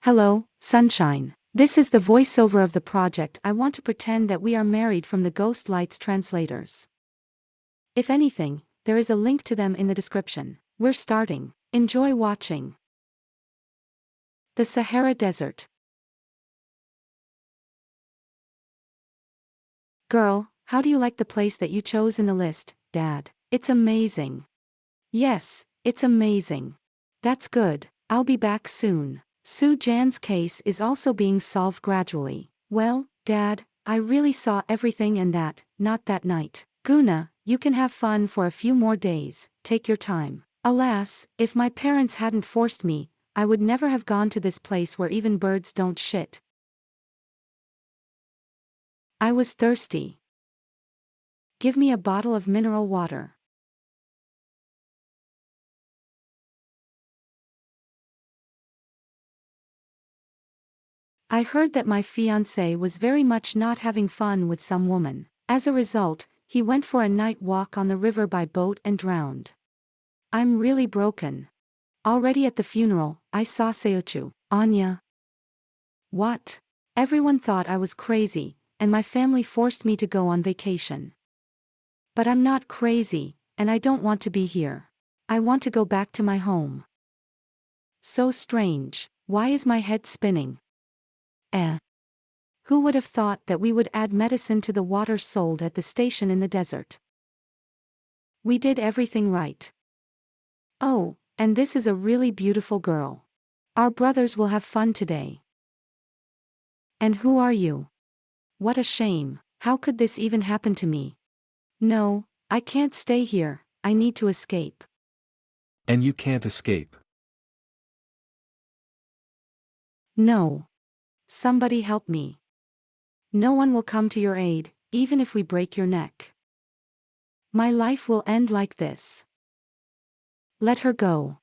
Hello, sunshine. This is the voiceover of the project. I want to pretend that we are married from the Ghost Lights translators. If anything, there is a link to them in the description. We're starting. Enjoy watching. The Sahara Desert. Girl, how do you like the place that you chose in the list, Dad? It's amazing. Yes, it's amazing. That's good. I'll be back soon. Su Jan's case is also being solved gradually. Well, Dad, I really saw everything and that, not that night. Guna, you can have fun for a few more days, take your time. Alas, if my parents hadn't forced me, I would never have gone to this place where even birds don't shit. I was thirsty. Give me a bottle of mineral water. I heard that my fiancé was very much not having fun with some woman. As a result, he went for a night walk on the river by boat and drowned. I'm really broken. Already at the funeral, I saw Seochu. Anya. What? Everyone thought I was crazy, and my family forced me to go on vacation. But I'm not crazy, and I don't want to be here. I want to go back to my home. So strange. Why is my head spinning? Who would have thought that we would add medicine to the water sold at the station in the desert? We did everything right. Oh, and this is a really beautiful girl. Our brothers will have fun today. And who are you? What a shame. How could this even happen to me? No, I can't stay here, I need to escape. And you can't escape. No. Somebody help me. No one will come to your aid, even if we break your neck. My life will end like this. Let her go.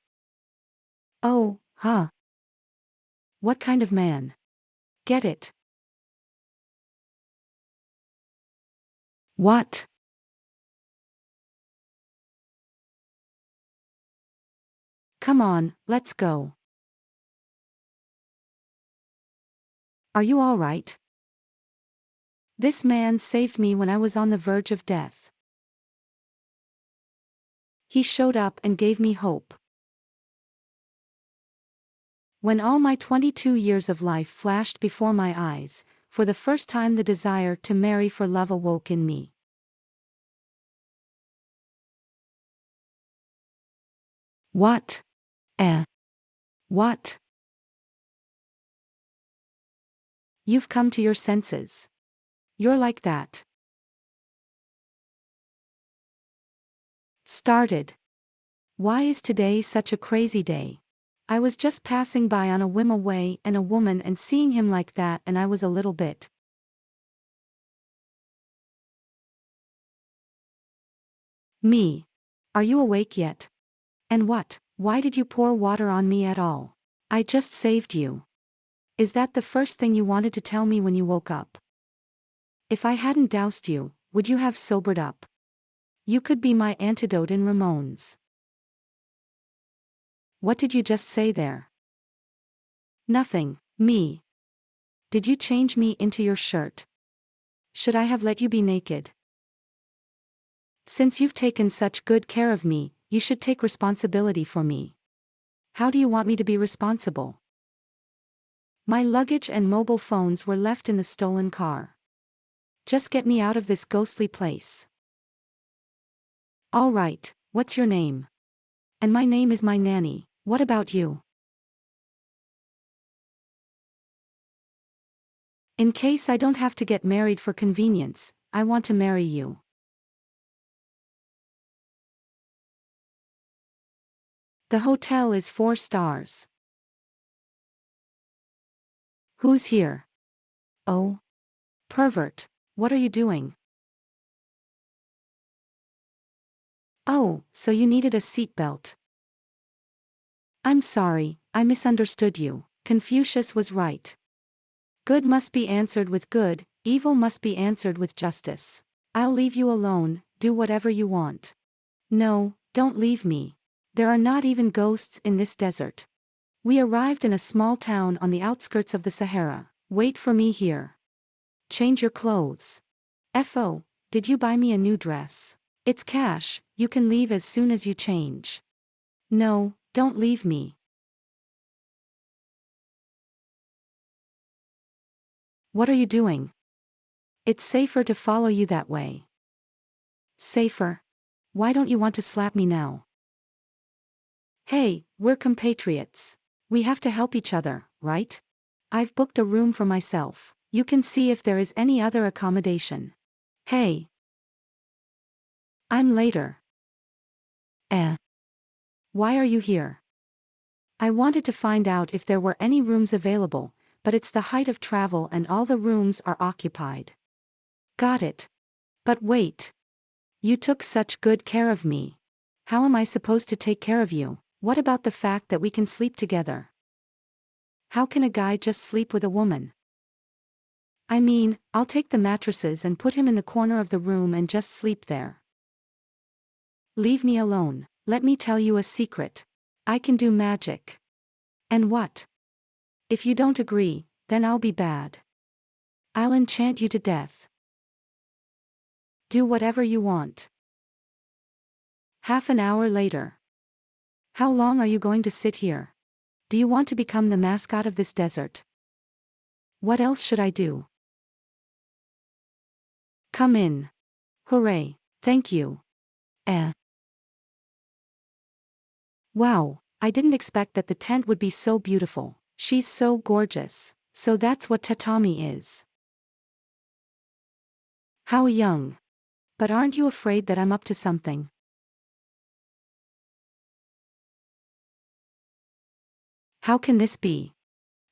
Oh, huh. What kind of man? Get it? What? Come on, let's go. Are you all right? This man saved me when I was on the verge of death. He showed up and gave me hope. When all my 22 years of life flashed before my eyes, for the first time the desire to marry for love awoke in me. What? What? You've come to your senses. You're like that. Started. Why is today such a crazy day? I was just passing by on a whim away and a woman and seeing him like that and I was a little bit. Me. Are you awake yet? And what? Why did you pour water on me at all? I just saved you. Is that the first thing you wanted to tell me when you woke up? If I hadn't doused you, would you have sobered up? You could be my antidote in Ramones. What did you just say there? Nothing, me. Did you change me into your shirt? Should I have let you be naked? Since you've taken such good care of me, you should take responsibility for me. How do you want me to be responsible? My luggage and mobile phones were left in the stolen car. Just get me out of this ghostly place. All right, what's your name? And my name is my nanny. What about you? In case I don't have to get married for convenience, I want to marry you. The hotel is 4 stars. Who's here? Oh. Pervert, what are you doing? Oh, so you needed a seatbelt. I'm sorry, I misunderstood you. Confucius was right. Good must be answered with good, evil must be answered with justice. I'll leave you alone, do whatever you want. No, don't leave me. There are not even ghosts in this desert. We arrived in a small town on the outskirts of the Sahara. Wait for me here. Change your clothes. FO, did you buy me a new dress? It's cash, you can leave as soon as you change. No, don't leave me. What are you doing? It's safer to follow you that way. Safer? Why don't you want to slap me now? Hey, we're compatriots. We have to help each other, right? I've booked a room for myself. You can see if there is any other accommodation. Hey. I'm later. Why are you here? I wanted to find out if there were any rooms available, but it's the height of travel and all the rooms are occupied. Got it. But wait. You took such good care of me. How am I supposed to take care of you? What about the fact that we can sleep together? How can a guy just sleep with a woman? I mean, I'll take the mattresses and put him in the corner of the room and just sleep there. Leave me alone. Let me tell you a secret. I can do magic. And what? If you don't agree, then I'll be bad. I'll enchant you to death. Do whatever you want. Half an hour later. How long are you going to sit here? Do you want to become the mascot of this desert? What else should I do? Come in. Hooray, thank you. Wow, I didn't expect that the tent would be so beautiful. She's so gorgeous. So that's what tatami is. How young. But aren't you afraid that I'm up to something? How can this be?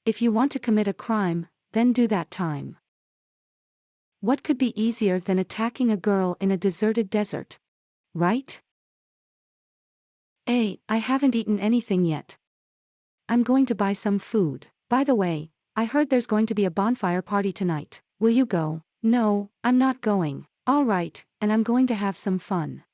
If you want to commit a crime, then do that time. What could be easier than attacking a girl in a deserted desert? Right? I haven't eaten anything yet. I'm going to buy some food. By the way, I heard there's going to be a bonfire party tonight. Will you go? No, I'm not going. All right, and I'm going to have some fun.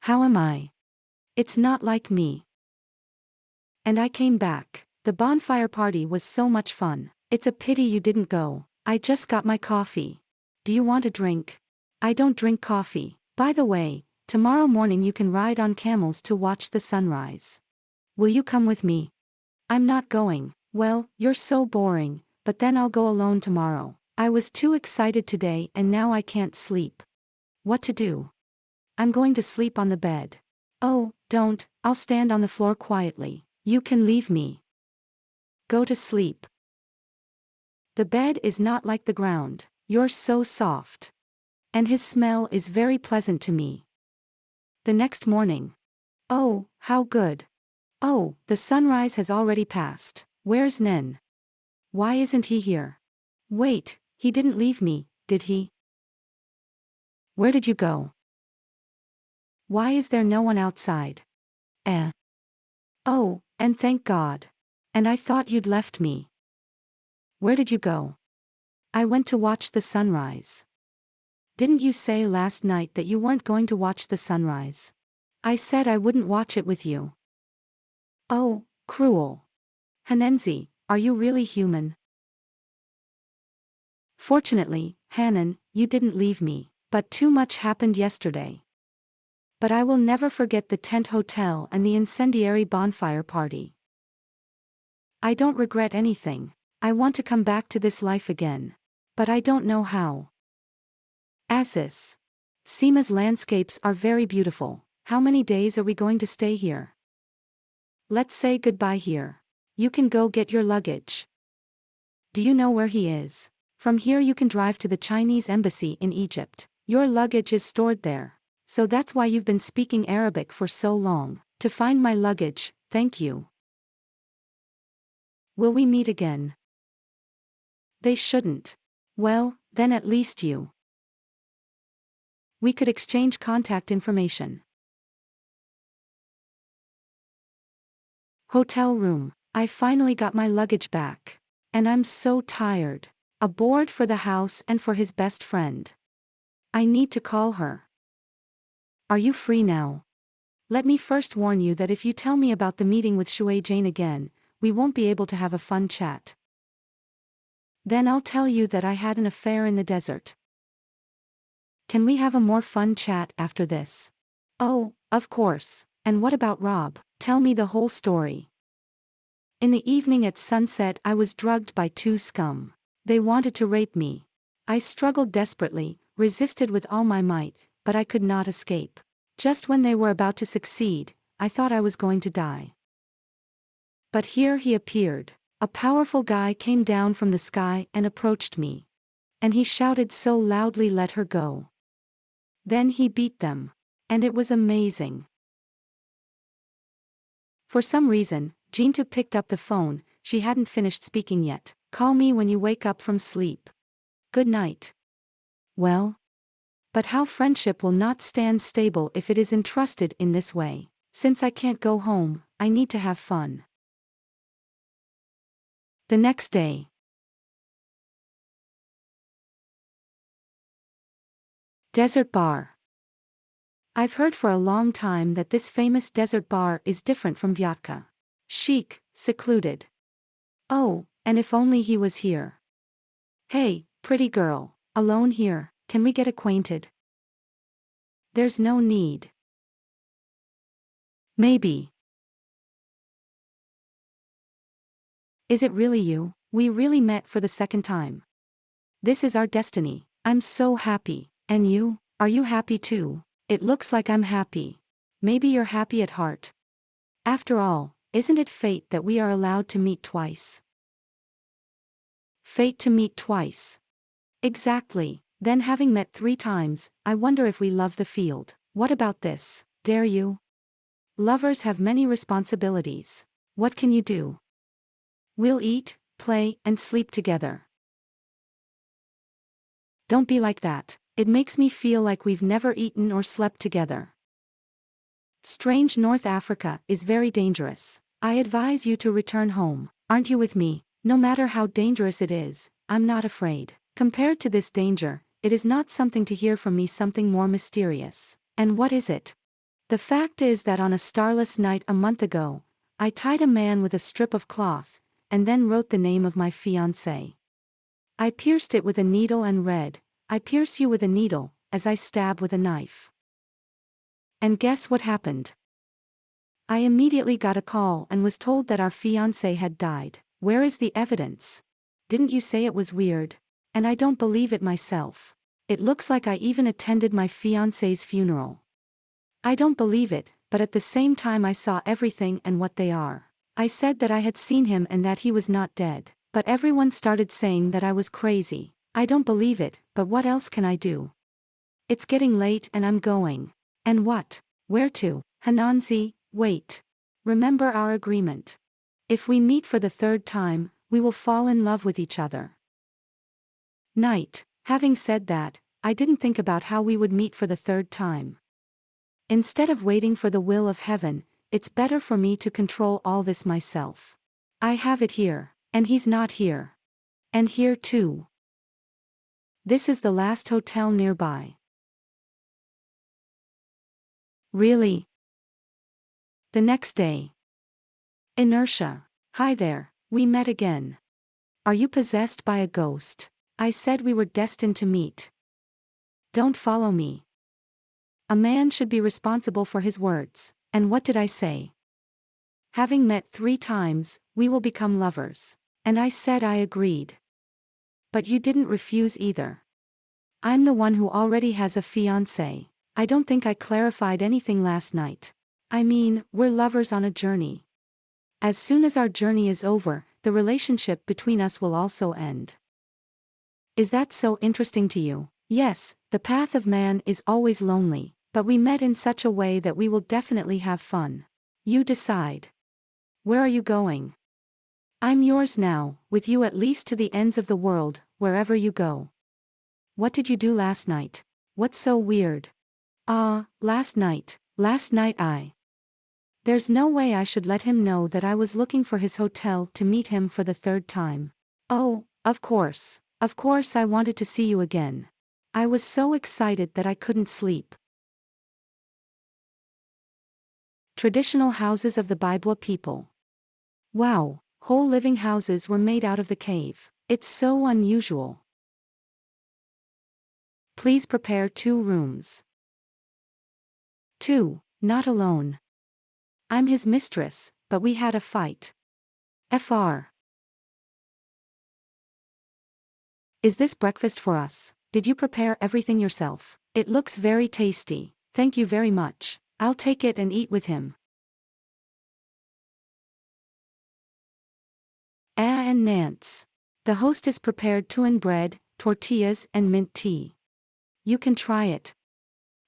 How am I? It's not like me. And I came back. The bonfire party was so much fun. It's a pity you didn't go. I just got my coffee. Do you want a drink? I don't drink coffee. By the way, tomorrow morning you can ride on camels to watch the sunrise. Will you come with me? I'm not going. Well, you're so boring, but then I'll go alone tomorrow. I was too excited today and now I can't sleep. What to do? I'm going to sleep on the bed. Oh, don't, I'll stand on the floor quietly. You can leave me. Go to sleep. The bed is not like the ground. You're so soft. And his smell is very pleasant to me. The next morning. Oh, how good. Oh, the sunrise has already passed. Where's Nen? Why isn't he here? Wait, he didn't leave me, did he? Where did you go? Why is there no one outside? Oh, and thank God. And I thought you'd left me. Where did you go? I went to watch the sunrise. Didn't you say last night that you weren't going to watch the sunrise? I said I wouldn't watch it with you. Oh, cruel. Hanenzi, are you really human? Fortunately, Hanan, you didn't leave me, but too much happened yesterday. But I will never forget the tent hotel and the incendiary bonfire party. I don't regret anything. I want to come back to this life again. But I don't know how. Assis. Seema's landscapes are very beautiful. How many days are we going to stay here? Let's say goodbye here. You can go get your luggage. Do you know where he is? From here you can drive to the Chinese embassy in Egypt. Your luggage is stored there. So that's why you've been speaking Arabic for so long. To find my luggage, thank you. Will we meet again? They shouldn't. Well, then at least you. We could exchange contact information. Hotel room. I finally got my luggage back. And I'm so tired. A board for the house and for his best friend. I need to call her. Are you free now? Let me first warn you that if you tell me about the meeting with Shui Jane again, we won't be able to have a fun chat. Then I'll tell you that I had an affair in the desert. Can we have a more fun chat after this? Oh, of course. And what about Rob? Tell me the whole story. In the evening at sunset I was drugged by two scum. They wanted to rape me. I struggled desperately, resisted with all my might, but I could not escape. Just when they were about to succeed, I thought I was going to die. But here he appeared. A powerful guy came down from the sky and approached me. And he shouted so loudly, "Let her go." Then he beat them. And it was amazing. For some reason, Jintu picked up the phone. She hadn't finished speaking yet. Call me when you wake up from sleep. Good night. Well? But how friendship will not stand stable if it is entrusted in this way. Since I can't go home, I need to have fun. The next day. Desert bar. I've heard for a long time that this famous desert bar is different from Vyatka. Chic, secluded. Oh, and if only he was here. Hey, pretty girl, alone here, can we get acquainted? There's no need. Maybe. Is it really you? We really met for the second time. This is our destiny. I'm so happy. And you? Are you happy too? It looks like I'm happy. Maybe you're happy at heart. After all, isn't it fate that we are allowed to meet twice? Fate to meet twice. Exactly. Then having met 3 times, I wonder if we love the field. What about this? Dare you? Lovers have many responsibilities. What can you do? We'll eat, play, and sleep together. Don't be like that. It makes me feel like we've never eaten or slept together. Strange North Africa is very dangerous. I advise you to return home. Aren't you with me? No matter how dangerous it is, I'm not afraid. Compared to this danger, it is not something to hear from me, something more mysterious. And what is it? The fact is that on a starless night a month ago, I tied a man with a strip of cloth, and then wrote the name of my fiancé. I pierced it with a needle and read, "I pierce you with a needle, as I stab with a knife." And guess what happened? I immediately got a call and was told that our fiancé had died. Where is the evidence? Didn't you say it was weird? And I don't believe it myself. It looks like I even attended my fiancé's funeral. I don't believe it, but at the same time I saw everything and what they are. I said that I had seen him and that he was not dead, but everyone started saying that I was crazy. I don't believe it, but what else can I do? It's getting late and I'm going. And what? Where to? Hananzi, wait. Remember our agreement. If we meet for the 3rd time, we will fall in love with each other. Night. Having said that, I didn't think about how we would meet for the 3rd time. Instead of waiting for the will of heaven, it's better for me to control all this myself. I have it here, and he's not here. And here too. This is the last hotel nearby. Really? The next day. Inertia. Hi there, we met again. Are you possessed by a ghost? I said we were destined to meet. Don't follow me. A man should be responsible for his words. And what did I say? Having met 3 times, we will become lovers. And I said I agreed. But you didn't refuse either. I'm the one who already has a fiancé. I don't think I clarified anything last night. I mean, we're lovers on a journey. As soon as our journey is over, the relationship between us will also end. Is that so interesting to you? Yes, the path of man is always lonely, but we met in such a way that we will definitely have fun. You decide. Where are you going? I'm yours now, with you at least to the ends of the world, wherever you go. What did you do last night? What's so weird? Last night There's no way I should let him know that I was looking for his hotel to meet him for the 3rd time. Oh, of course. Of course I wanted to see you again. I was so excited that I couldn't sleep. Traditional houses of the Baibwa people. Wow, whole living houses were made out of the cave. It's so unusual. Please prepare 2 rooms. 2. Not alone. I'm his mistress, but we had a fight. Fr. Is this breakfast for us? Did you prepare everything yourself? It looks very tasty. Thank you very much. I'll take it and eat with him. And Nance. The hostess prepared tuin bread, tortillas and mint tea. You can try it.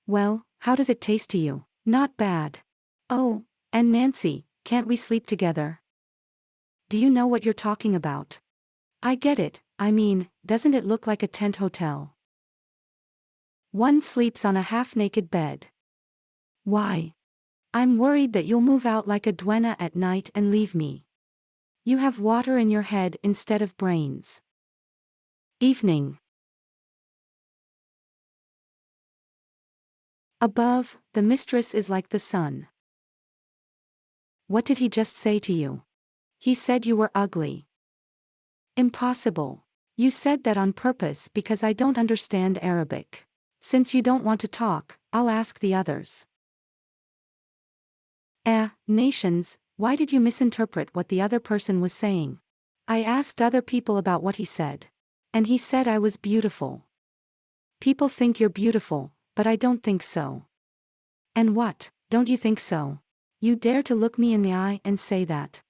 Well, how does it taste to you? Not bad. Oh, and Nancy, can't we sleep together? Do you know what you're talking about? I get it, I mean, doesn't it look like a tent hotel? One sleeps on a half-naked bed. Why? I'm worried that you'll move out like a duenna at night and leave me. You have water in your head instead of brains. Evening. Above, the mistress is like the sun. What did he just say to you? He said you were ugly. Impossible. You said that on purpose because I don't understand Arabic. Since you don't want to talk, I'll ask the others. Nations, why did you misinterpret what the other person was saying? I asked other people about what he said. And he said I was beautiful. People think you're beautiful, but I don't think so. And what, don't you think so? You dare to look me in the eye and say that?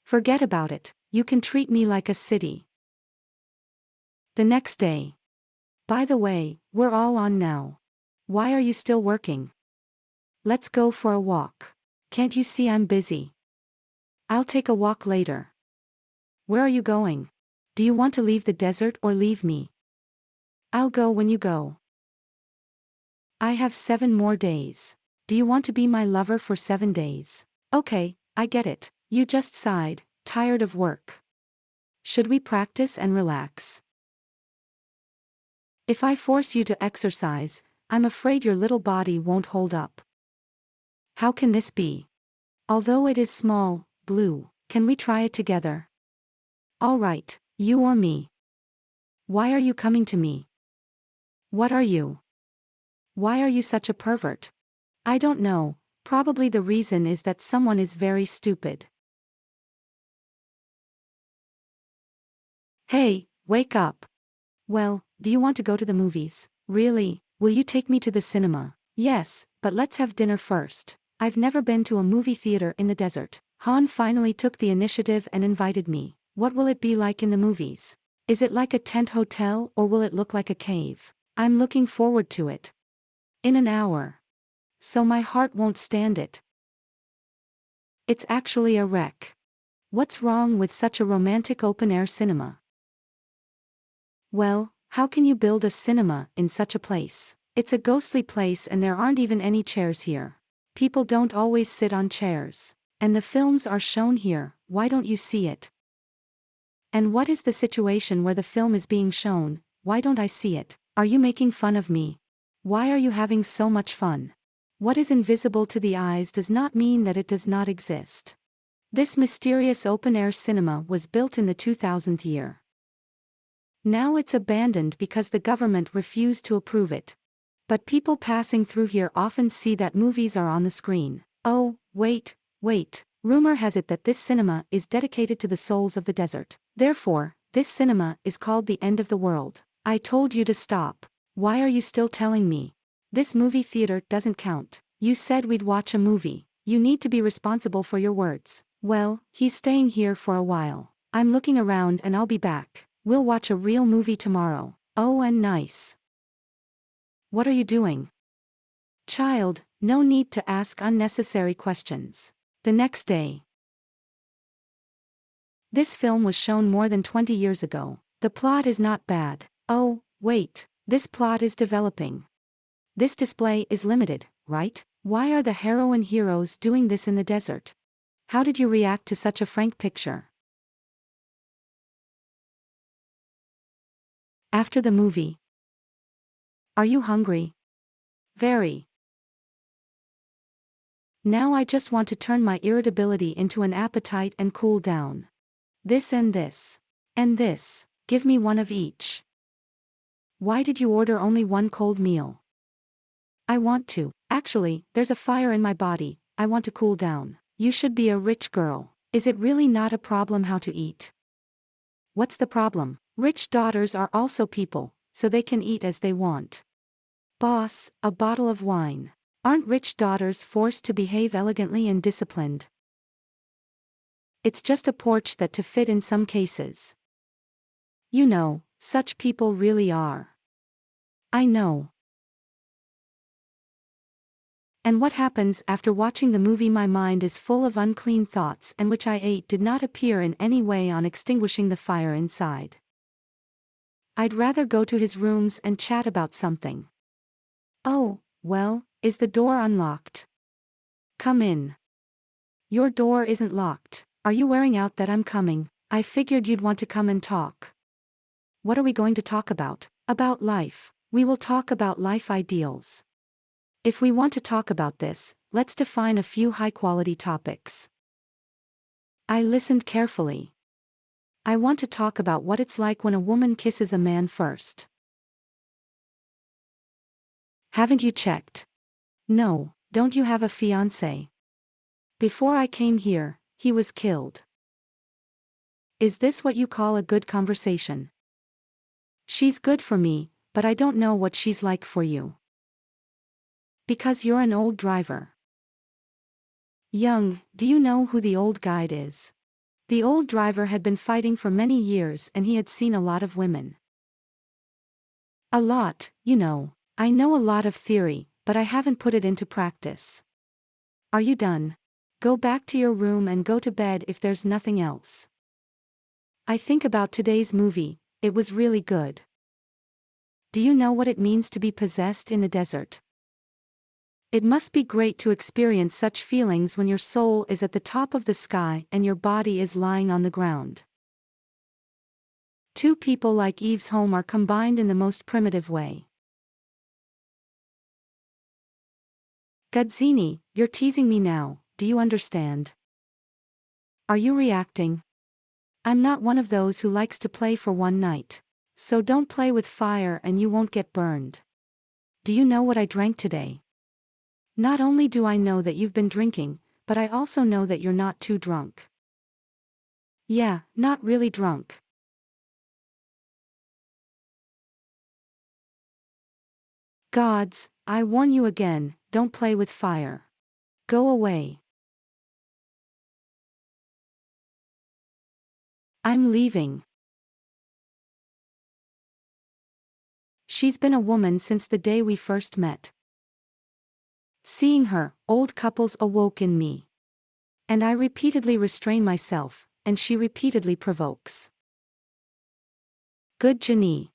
Forget about it, you can treat me like a city. The next day. By the way, we're all on now. Why are you still working? Let's go for a walk. Can't you see I'm busy? I'll take a walk later. Where are you going? Do you want to leave the desert or leave me? I'll go when you go. I have 7 more days. Do you want to be my lover for 7 days? Okay, I get it. You just sighed, tired of work. Should we practice and relax? If I force you to exercise, I'm afraid your little body won't hold up. How can this be? Although it is small, blue, can we try it together? All right, you or me. Why are you coming to me? What are you? Why are you such a pervert? I don't know, probably the reason is that someone is very stupid. Hey, wake up. Well, do you want to go to the movies? Really? Will you take me to the cinema? Yes, but let's have dinner first. I've never been to a movie theater in the desert. Han finally took the initiative and invited me. What will it be like in the movies? Is it like a tent hotel or will it look like a cave? I'm looking forward to it. In an hour. So my heart won't stand it. It's actually a wreck. What's wrong with such a romantic open-air cinema? Well, how can you build a cinema in such a place? It's a ghostly place and there aren't even any chairs here. People don't always sit on chairs. And the films are shown here, why don't you see it? And what is the situation where the film is being shown, why don't I see it? Are you making fun of me? Why are you having so much fun? What is invisible to the eyes does not mean that it does not exist. This mysterious open-air cinema was built in the 2000th year. Now it's abandoned because the government refused to approve it. But people passing through here often see that movies are on the screen. Oh, wait. Rumor has it that this cinema is dedicated to the souls of the desert. Therefore, this cinema is called the end of the world. I told you to stop. Why are you still telling me? This movie theater doesn't count. You said we'd watch a movie. You need to be responsible for your words. Well, he's staying here for a while. I'm looking around and I'll be back. We'll watch a real movie tomorrow. Oh, and nice. What are you doing? Child, no need to ask unnecessary questions. The next day. This film was shown more than 20 years ago. The plot is not bad. Oh, wait, this plot is developing. This display is limited, right? Why are the heroine heroes doing this in the desert? How did you react to such a frank picture? After the movie. Are you hungry? Very. Now I just want to turn my irritability into an appetite and cool down. This and this. And this. Give me one of each. Why did you order only one cold meal? I want to. Actually, there's a fire in my body, I want to cool down. You should be a rich girl. Is it really not a problem how to eat? What's the problem? Rich daughters are also people, so they can eat as they want. Boss, a bottle of wine. Aren't rich daughters forced to behave elegantly and disciplined? It's just a porch that to fit in some cases. You know, such people really are. I know. And what happens after watching the movie? My mind is full of unclean thoughts, and which I ate did not appear in any way on extinguishing the fire inside. I'd rather go to his rooms and chat about something. Oh, well, is the door unlocked? Come in. Your door isn't locked. Are you wearing out that I'm coming? I figured you'd want to come and talk. What are we going to talk about? About life. We will talk about life ideals. If we want to talk about this, let's define a few high-quality topics. I listened carefully. I want to talk about what it's like when a woman kisses a man first. Haven't you checked? No, don't you have a fiancé? Before I came here, he was killed. Is this what you call a good conversation? She's good for me, but I don't know what she's like for you. Because you're an old driver. Young, do you know who the old guide is? The old driver had been fighting for many years and he had seen a lot of women. A lot, you know. I know a lot of theory, but I haven't put it into practice. Are you done? Go back to your room and go to bed if there's nothing else. I think about today's movie, it was really good. Do you know what it means to be possessed in the desert? It must be great to experience such feelings when your soul is at the top of the sky and your body is lying on the ground. Two people like Eve's home are combined in the most primitive way. Godzini, you're teasing me now, do you understand? Are you reacting? I'm not one of those who likes to play for one night. So don't play with fire and you won't get burned. Do you know what I drank today? Not only do I know that you've been drinking, but I also know that you're not too drunk. Yeah, not really drunk. Gods, I warn you again, don't play with fire. Go away. I'm leaving. She's been a woman since the day we first met. Seeing her, old couples awoke in me. And I repeatedly restrain myself, and she repeatedly provokes. Good Jenny.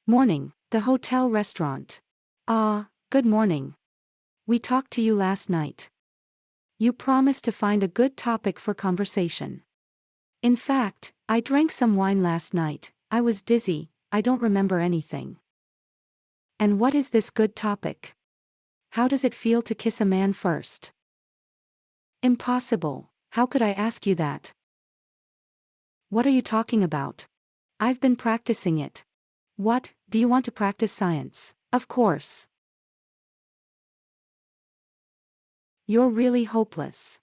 Morning, the hotel restaurant. Ah, good morning. We talked to you last night. You promised to find a good topic for conversation. In fact, I drank some wine last night, I was dizzy, I don't remember anything. And what is this good topic? How does it feel to kiss a man first? Impossible, how could I ask you that? What are you talking about? I've been practicing it. What, do you want to practice science? Of course. You're really hopeless.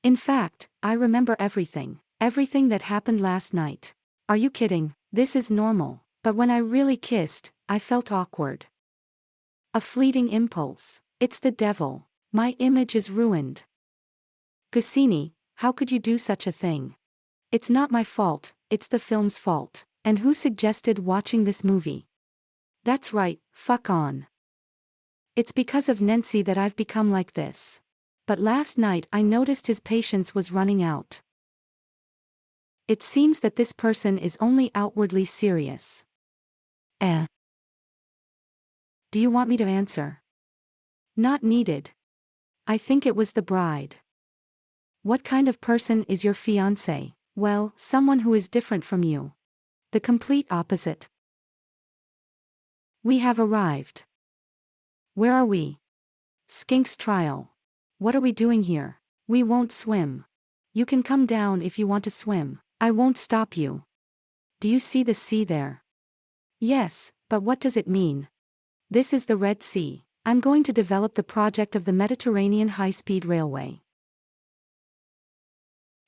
In fact, I remember everything. Everything that happened last night. Are you kidding? This is normal. But when I really kissed, I felt awkward. A fleeting impulse. It's the devil. My image is ruined. Goscinny, how could you do such a thing? It's not my fault, it's the film's fault. And who suggested watching this movie? That's right, fuck on. It's because of Nancy that I've become like this. But last night I noticed his patience was running out. It seems that this person is only outwardly serious. Eh. Do you want me to answer? Not needed. I think it was the bride. What kind of person is your fiancé? Well, someone who is different from you. The complete opposite. We have arrived. Where are we? Skink's trial. What are we doing here? We won't swim. You can come down if you want to swim. I won't stop you. Do you see the sea there? Yes, but what does it mean? This is the Red Sea. I'm going to develop the project of the Mediterranean high-speed railway.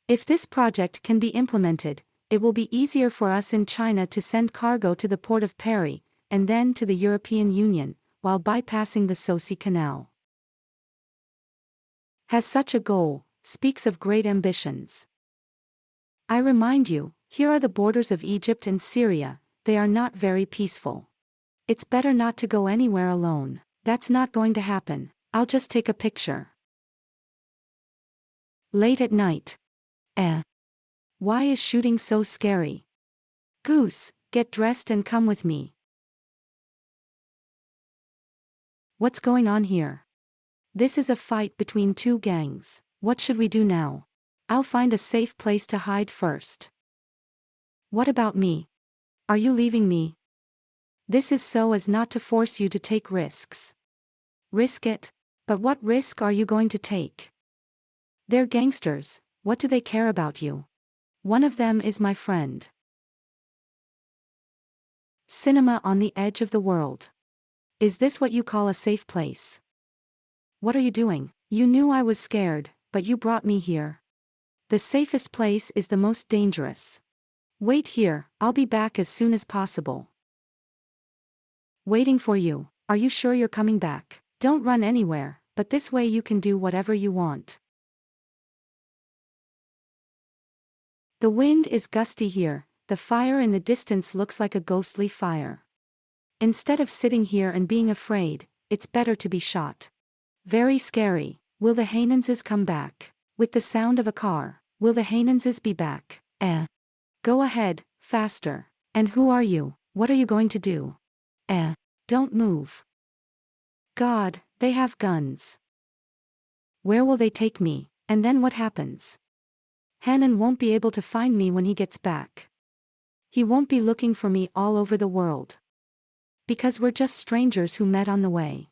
If this project can be implemented, it will be easier for us in China to send cargo to the port of Paris, and then to the European Union, while bypassing the Sosi Canal. Has such a goal, speaks of great ambitions. I remind you, here are the borders of Egypt and Syria, they are not very peaceful. It's better not to go anywhere alone. That's not going to happen. I'll just take a picture. Late at night. Why is shooting so scary? Goose, get dressed and come with me. What's going on here? This is a fight between two gangs. What should we do now? I'll find a safe place to hide first. What about me? Are you leaving me? This is so as not to force you to take risks. Risk it? But what risk are you going to take? They're gangsters, what do they care about you? One of them is my friend. Cinema on the edge of the world. Is this what you call a safe place? What are you doing? You knew I was scared, but you brought me here. The safest place is the most dangerous. Wait here, I'll be back as soon as possible. Waiting for you. Are you sure you're coming back? Don't run anywhere, but this way you can do whatever you want. The wind is gusty here, the fire in the distance looks like a ghostly fire. Instead of sitting here and being afraid, it's better to be shot. Very scary. Will the Hainanses come back? With the sound of a car. Will the Hainanses be back? Go ahead, faster. And who are you? What are you going to do? Don't move. God, they have guns. Where will they take me, and then what happens? Hanan won't be able to find me when he gets back. He won't be looking for me all over the world. Because we're just strangers who met on the way.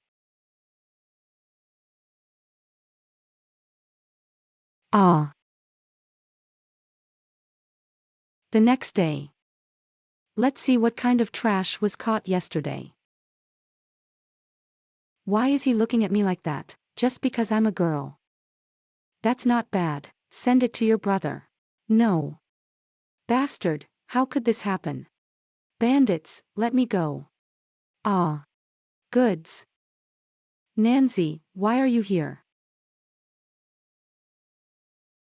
Ah. The next day. Let's see what kind of trash was caught yesterday. Why is he looking at me like that, just because I'm a girl? That's not bad, send it to your brother. No. Bastard, how could this happen? Bandits, let me go. Ah. Goods. Nancy, why are you here?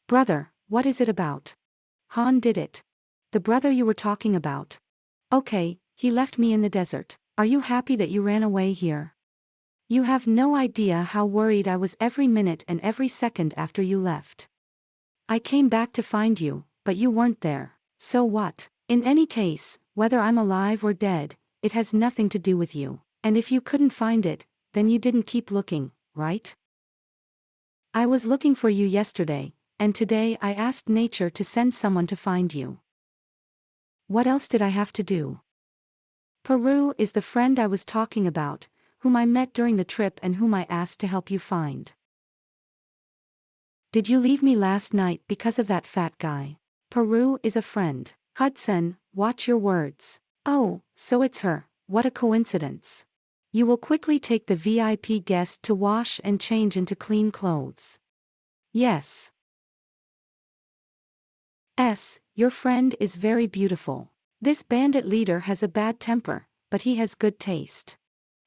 Brother, what is it about? Han did it. The brother you were talking about. Okay, he left me in the desert. Are you happy that you ran away here? You have no idea how worried I was every minute and every second after you left. I came back to find you, but you weren't there. So what? In any case, whether I'm alive or dead, it has nothing to do with you. And if you couldn't find it, then you didn't keep looking, right? I was looking for you yesterday, and today I asked nature to send someone to find you. What else did I have to do? Peru is the friend I was talking about, whom I met during the trip and whom I asked to help you find. Did you leave me last night because of that fat guy? Peru is a friend. Hudson, watch your words. Oh, so it's her, what a coincidence. You will quickly take the VIP guest to wash and change into clean clothes. Yes. Your friend is very beautiful. This bandit leader has a bad temper, but he has good taste.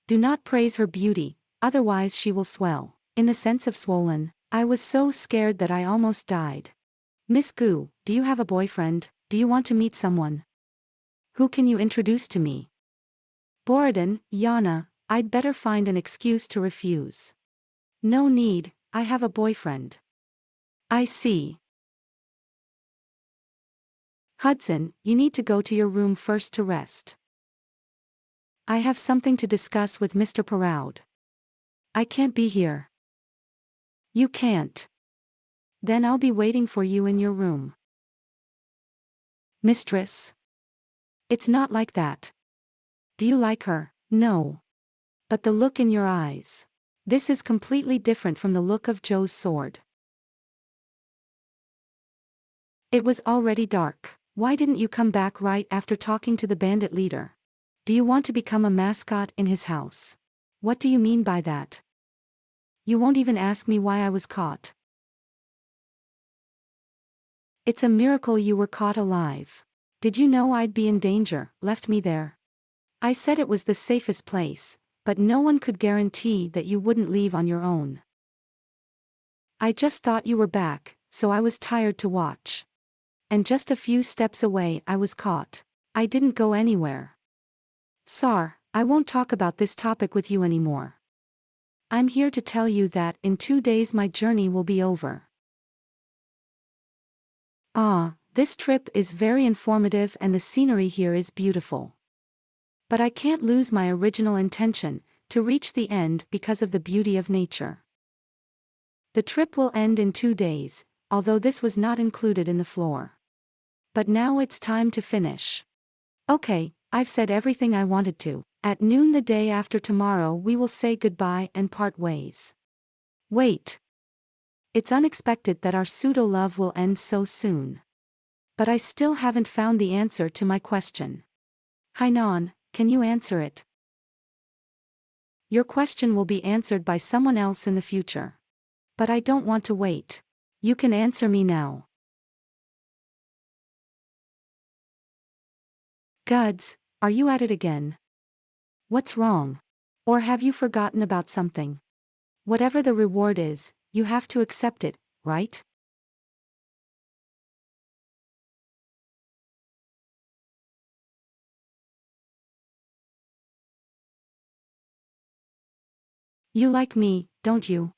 Do not praise her beauty, otherwise she will swell. In the sense of swollen, I was so scared that I almost died. Miss Gu, do you have a boyfriend? Do you want to meet someone? Who can you introduce to me? Borodin, Yana, I'd better find an excuse to refuse. No need, I have a boyfriend. I see. Hudson, you need to go to your room first to rest. I have something to discuss with Mr. Paraud. I can't be here. You can't. Then I'll be waiting for you in your room. Mistress. It's not like that. Do you like her? No. But the look in your eyes. This is completely different from the look of Joe's sword. It was already dark. Why didn't you come back right after talking to the bandit leader? Do you want to become a mascot in his house? What do you mean by that? You won't even ask me why I was caught. It's a miracle you were caught alive. Did you know I'd be in danger, left me there? I said it was the safest place, but no one could guarantee that you wouldn't leave on your own. I just thought you were back, so I was tired to watch. And just a few steps away I was caught. I didn't go anywhere. Sar, I won't talk about this topic with you anymore. I'm here to tell you that in 2 days my journey will be over. Ah, this trip is very informative and the scenery here is beautiful. But I can't lose my original intention, to reach the end because of the beauty of nature. The trip will end in 2 days, although this was not included in the floor. But now it's time to finish. Okay, I've said everything I wanted to. At noon the day after tomorrow we will say goodbye and part ways. Wait. It's unexpected that our pseudo-love will end so soon. But I still haven't found the answer to my question. Hainan, can you answer it? Your question will be answered by someone else in the future. But I don't want to wait. You can answer me now. Guds, are you at it again? What's wrong? Or have you forgotten about something? Whatever the reward is, you have to accept it, right? You like me, don't you?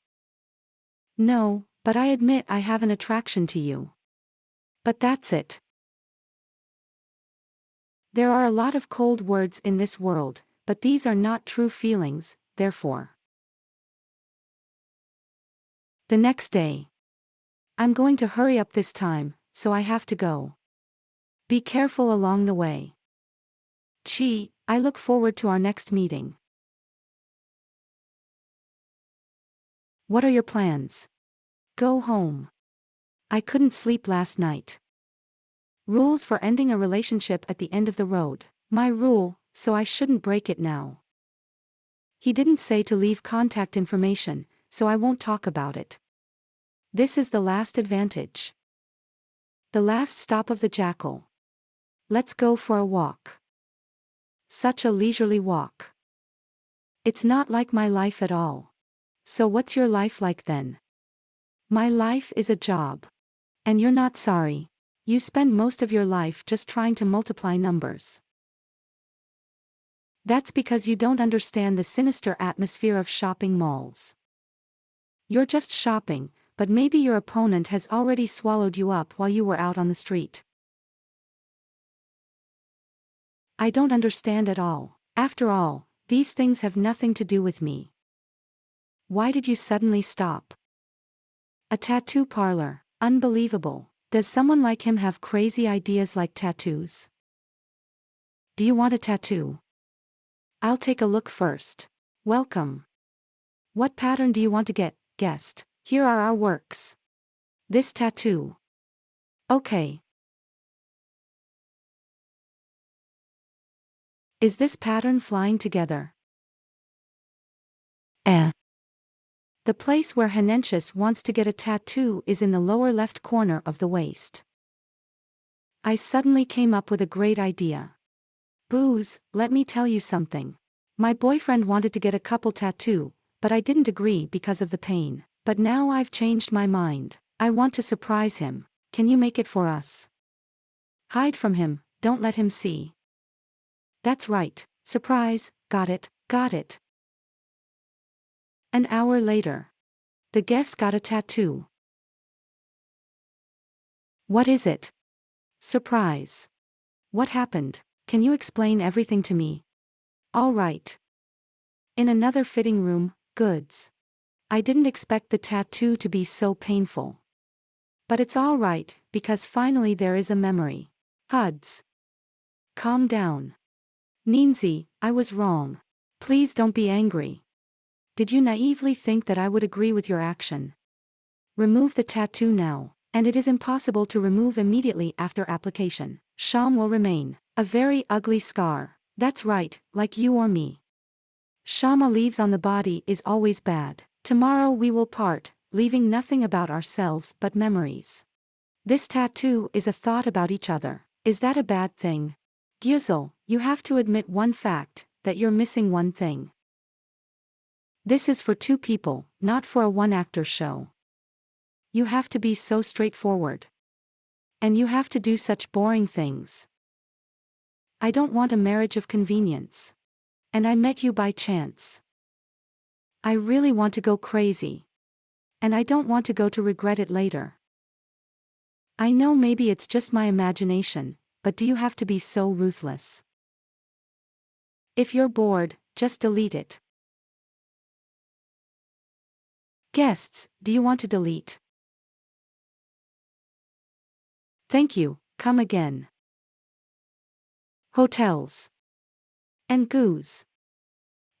No, but I admit I have an attraction to you. But that's it. There are a lot of cold words in this world, but these are not true feelings, therefore. The next day. I'm going to hurry up this time, so I have to go. Be careful along the way. Chi, I look forward to our next meeting. What are your plans? Go home. I couldn't sleep last night. Rules for ending a relationship at the end of the road. My rule, so I shouldn't break it now. He didn't say to leave contact information, so I won't talk about it. This is the last advantage. The last stop of the jackal. Let's go for a walk. Such a leisurely walk. It's not like my life at all. So what's your life like then? My life is a job. And you're not sorry. You spend most of your life just trying to multiply numbers. That's because you don't understand the sinister atmosphere of shopping malls. You're just shopping, but maybe your opponent has already swallowed you up while you were out on the street. I don't understand at all. After all, these things have nothing to do with me. Why did you suddenly stop? A tattoo parlor, unbelievable. Does someone like him have crazy ideas like tattoos? Do you want a tattoo? I'll take a look first. Welcome. What pattern do you want to get, guest? Here are our works. This tattoo. Okay. Is this pattern flying together? The place where Henentius wants to get a tattoo is in the lower left corner of the waist. I suddenly came up with a great idea. Booze, let me tell you something. My boyfriend wanted to get a couple tattoo, but I didn't agree because of the pain. But now I've changed my mind. I want to surprise him. Can you make it for us? Hide from him, don't let him see. That's right, surprise, got it, got it. An hour later. The guest got a tattoo. What is it? Surprise. What happened? Can you explain everything to me? All right. In another fitting room, goods. I didn't expect the tattoo to be so painful. But it's all right, because finally there is a memory. Huds. Calm down. Ninzi, I was wrong. Please don't be angry. Did you naively think that I would agree with your action? Remove the tattoo now, and it is impossible to remove immediately after application. Sham will remain. A very ugly scar. That's right, like you or me. Shama leaves on the body is always bad. Tomorrow we will part, leaving nothing about ourselves but memories. This tattoo is a thought about each other. Is that a bad thing? Gyuzel, you have to admit one fact, that you're missing one thing. This is for two people, not for a one-actor show. You have to be so straightforward. And you have to do such boring things. I don't want a marriage of convenience. And I met you by chance. I really want to go crazy. And I don't want to go to regret it later. I know maybe it's just my imagination, but do you have to be so ruthless? If you're bored, just delete it. Guests, do you want to delete? Thank you, come again. Hotels. And goose.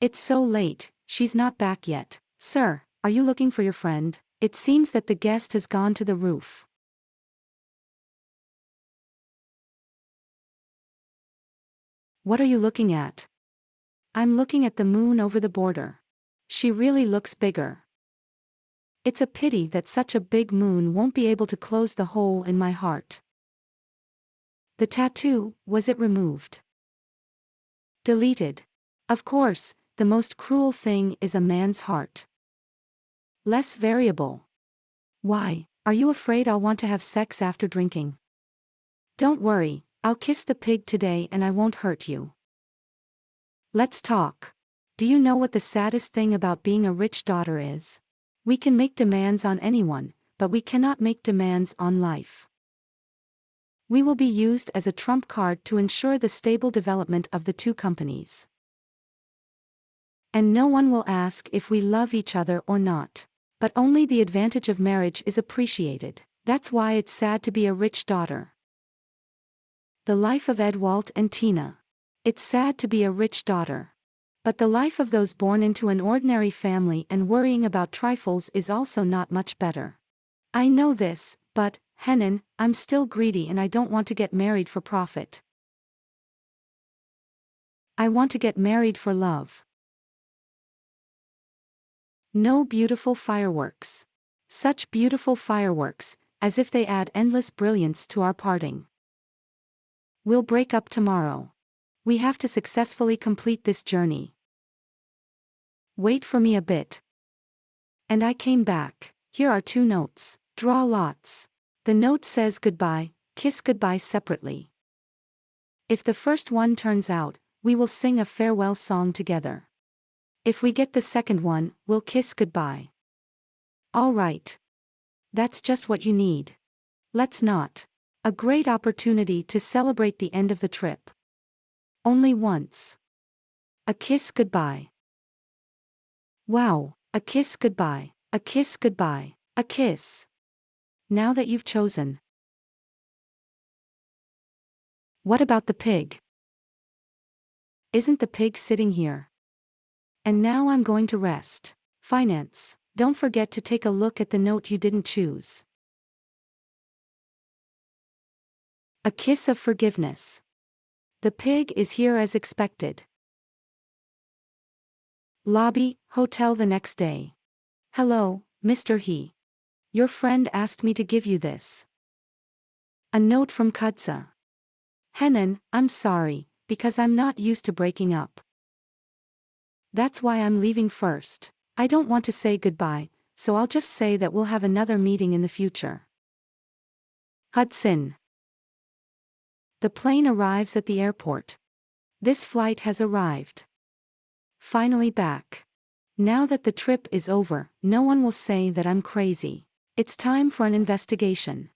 It's so late, she's not back yet. Sir, are you looking for your friend? It seems that the guest has gone to the roof. What are you looking at? I'm looking at the moon over the border. She really looks bigger. It's a pity that such a big moon won't be able to close the hole in my heart. The tattoo, was it removed? Deleted. Of course, the most cruel thing is a man's heart. Less variable. Why, are you afraid I'll want to have sex after drinking? Don't worry, I'll kiss the pig today and I won't hurt you. Let's talk. Do you know what the saddest thing about being a rich daughter is? We can make demands on anyone, but we cannot make demands on life. We will be used as a trump card to ensure the stable development of the two companies. And no one will ask if we love each other or not. But only the advantage of marriage is appreciated. That's why it's sad to be a rich daughter. The life of Edwalt and Tina. It's sad to be a rich daughter. But the life of those born into an ordinary family and worrying about trifles is also not much better. I know this, but, Henan, I'm still greedy and I don't want to get married for profit. I want to get married for love. No beautiful fireworks. Such beautiful fireworks, as if they add endless brilliance to our parting. We'll break up tomorrow. We have to successfully complete this journey. Wait for me a bit. And I came back. Here are 2 notes. Draw lots. The note says goodbye, kiss goodbye separately. If the first one turns out, we will sing a farewell song together. If we get the second one, we'll kiss goodbye. All right. That's just what you need. Let's not. A great opportunity to celebrate the end of the trip. Only once. A kiss goodbye. Wow, a kiss goodbye, a kiss goodbye, a kiss. Now that you've chosen. What about the pig? Isn't the pig sitting here? And now I'm going to rest. Finance, don't forget to take a look at the note you didn't choose. A kiss of forgiveness. The pig is here as expected. Lobby, hotel the next day. Hello, Mr. He. Your friend asked me to give you this. A note from Kudsa. Henan, I'm sorry, because I'm not used to breaking up. That's why I'm leaving first. I don't want to say goodbye, so I'll just say that we'll have another meeting in the future. Hudson. The plane arrives at the airport. This flight has arrived. Finally back. Now that the trip is over, no one will say that I'm crazy. It's time for an investigation.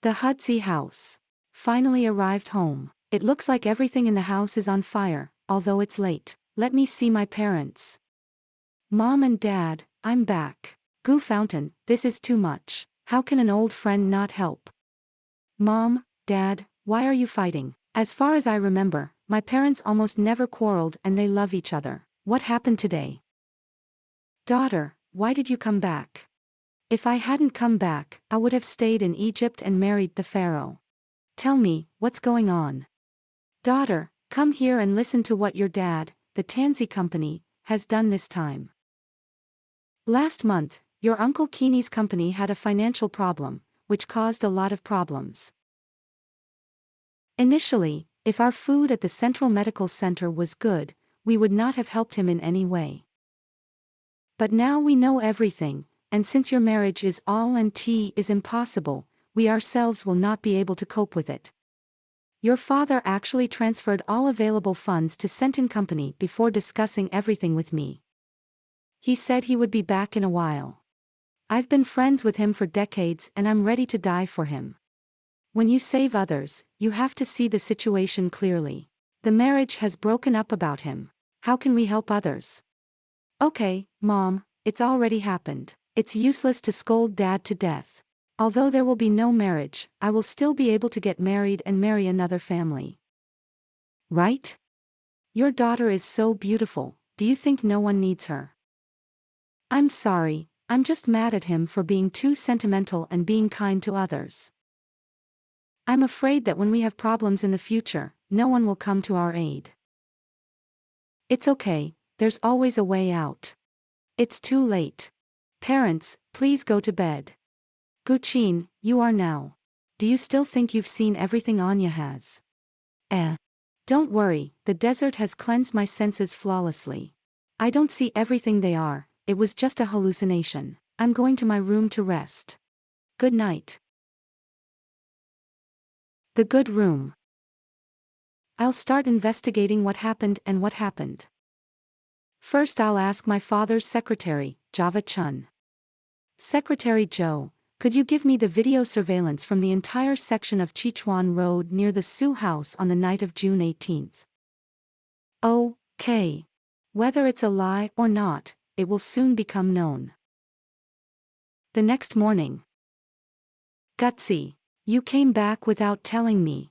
The Hudson house. Finally arrived home. It looks like everything in the house is on fire, although it's late. Let me see my parents. Mom and Dad, I'm back. Goo Fountain, this is too much. How can an old friend not help? Mom, Dad, why are you fighting? As far as I remember, my parents almost never quarreled and they love each other. What happened today? Daughter, why did you come back? If I hadn't come back, I would have stayed in Egypt and married the pharaoh. Tell me, what's going on? Daughter, come here and listen to what your dad, the Tansy Company, has done this time. Last month, your Uncle Keeney's company had a financial problem, which caused a lot of problems. Initially, if our food at the Central Medical Center was good, we would not have helped him in any way. But now we know everything, and since your marriage is all and tea is impossible, we ourselves will not be able to cope with it. Your father actually transferred all available funds to Centon Company before discussing everything with me. He said he would be back in a while. I've been friends with him for decades and I'm ready to die for him. When you save others, you have to see the situation clearly. The marriage has broken up about him. How can we help others? Okay, Mom, it's already happened. It's useless to scold Dad to death. Although there will be no marriage, I will still be able to get married and marry another family. Right? Your daughter is so beautiful, do you think no one needs her? I'm sorry, I'm just mad at him for being too sentimental and being kind to others. I'm afraid that when we have problems in the future, no one will come to our aid. It's okay, there's always a way out. It's too late. Parents, please go to bed. Guchin, you are now. Do you still think you've seen everything Anya has? Don't worry, the desert has cleansed my senses flawlessly. I don't see everything they are, it was just a hallucination. I'm going to my room to rest. Good night. The good room. I'll start investigating what happened and what happened. First I'll ask my father's secretary, Java Chun. Secretary Joe, could you give me the video surveillance from the entire section of Chichuan Road near the Sioux House on the night of June 18th? Okay. Whether it's a lie or not, it will soon become known. The next morning. Gutsy, you came back without telling me.